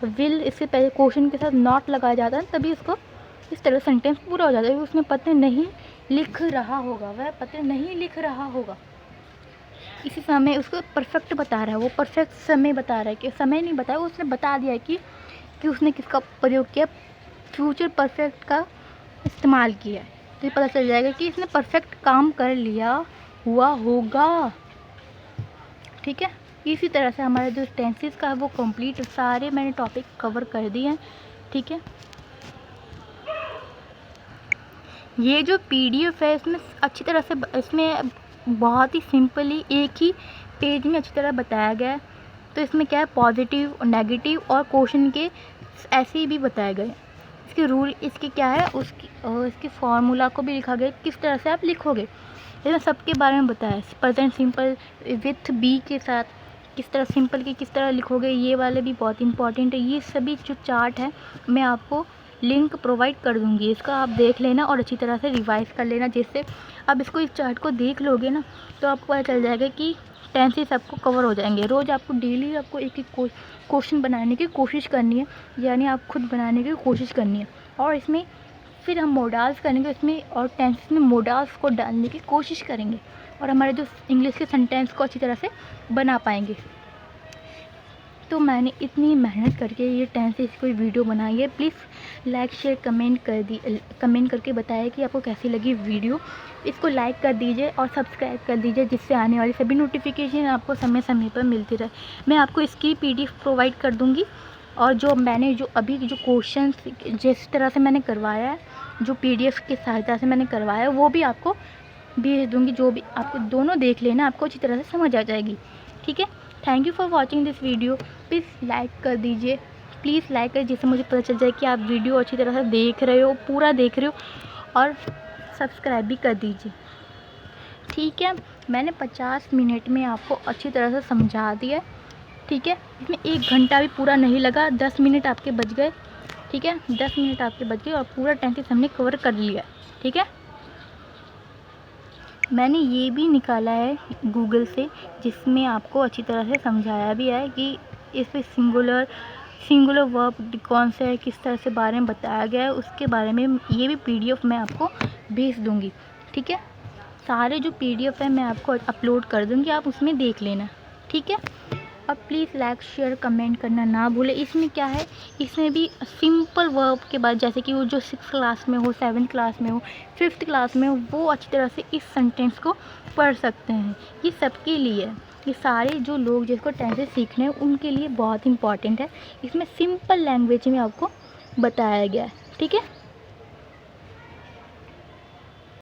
विल इससे पहले क्वेश्चन के साथ नॉट लगाया जाता है, तभी उसको इस तरह सेंटेंस पूरा हो जाता है। उसमें पत्र नहीं लिख रहा होगा, वह पत्र नहीं लिख रहा होगा, इसी समय उसको परफेक्ट बता रहा है, वो परफेक्ट समय बता रहा है, कि समय नहीं बताया, उसने बता दिया है कि उसने किसका प्रयोग किया, फ्यूचर परफेक्ट का इस्तेमाल किया है। तो ये पता चल जाएगा कि इसने परफेक्ट काम कर लिया हुआ होगा, ठीक है। इसी तरह से हमारा जो टेंसेस का है वो कंप्लीट, सारे मैंने टॉपिक कवर कर दिए हैं, ठीक है। ये जो पीडीएफ है इसमें अच्छी तरह से, इसमें बहुत ही सिंपली एक ही पेज में अच्छी तरह बताया गया है। तो इसमें क्या है, पॉजिटिव, नेगेटिव और क्वेश्चन के ऐसे ही भी बताए गए। इसके रूल, इसके क्या है, इसके फार्मूला को भी लिखा गया, किस तरह से आप लिखोगे, इसमें सबके बारे में बताया। प्रेजेंट सिंपल विथ बी के साथ किस तरह, सिंपल के किस तरह लिखोगे, ये वाले भी बहुत इंपॉर्टेंट है। ये सभी जो चार्ट है मैं आपको लिंक प्रोवाइड कर दूँगी, इसका आप देख लेना और अच्छी तरह से रिवाइज़ कर लेना, जिससे अब इसको, इस चार्ट को देख लोगे ना तो आपको पता चल जाएगा कि टेंसेस आपको कवर हो जाएंगे। रोज़ आपको डेली आपको एक एक क्वेश्चन बनाने की कोशिश करनी है, यानी आप खुद बनाने की कोशिश करनी है। और इसमें फिर हम मोडाल्स करेंगे इसमें, और टेंसेस में मोडाल्स को डालने की कोशिश करेंगे, और हमारे जो इंग्लिश के सेंटेंस को अच्छी तरह से बना पाएंगे। तो मैंने इतनी मेहनत करके ये टेंसेस कोई वीडियो बनाई है। प्लीज़ लाइक शेयर कमेंट करके बताइए कि आपको कैसी लगी वीडियो। इसको लाइक कर दीजिए और सब्सक्राइब कर दीजिए, जिससे आने वाली सभी नोटिफिकेशन आपको समय समय पर मिलती रहे। मैं आपको इसकी पीडीएफ प्रोवाइड कर दूँगी, और जो मैंने जो अभी जो क्वेश्चन जिस तरह से मैंने करवाया है, जो पीडीएफ की सहायता से मैंने करवाया है, वो भी आपको भेज दूँगी। जो भी आपको दोनों देख लेना, आपको अच्छी तरह से समझ आ जाएगी, ठीक है। Thank you for watching this video. Please like कर दीजिए, प्लीज़ लाइक करिए, जिससे मुझे पता चल जाए कि आप वीडियो अच्छी तरह से देख रहे हो, पूरा देख रहे हो, और सब्सक्राइब भी कर दीजिए, ठीक है। मैंने 50 मिनट में आपको अच्छी तरह से समझा दिया, ठीक है। इसमें 1 घंटा भी पूरा नहीं लगा, 10 मिनट आपके बच गए, ठीक है। 10 मिनट आपके बच गए और पूरा टेंसेस हमने कवर कर लिया, ठीक है। मैंने ये भी निकाला है गूगल से, जिसमें आपको अच्छी तरह से समझाया भी है कि इसमें सिंगुलर वर्ब कौन सा है, किस तरह से बारे में बताया गया है, उसके बारे में ये भी पीडीएफ मैं आपको भेज दूँगी, ठीक है। सारे जो पीडीएफ है मैं आपको अपलोड कर दूँगी, आप उसमें देख लेना, ठीक है। और प्लीज़ लाइक शेयर कमेंट करना ना भूलें। इसमें क्या है, इसमें भी सिंपल वर्ब के बाद, जैसे कि वो जो 6th क्लास में हो, 7th क्लास में हो, 5th क्लास में हो, वो अच्छी तरह से इस सेंटेंस को पढ़ सकते हैं। ये सबके लिए है, ये सारे जो लोग जिसको टेंसेस सीखने हैं उनके लिए बहुत इंपॉर्टेंट है। इसमें सिंपल लैंग्वेज में आपको बताया गया है, ठीक है।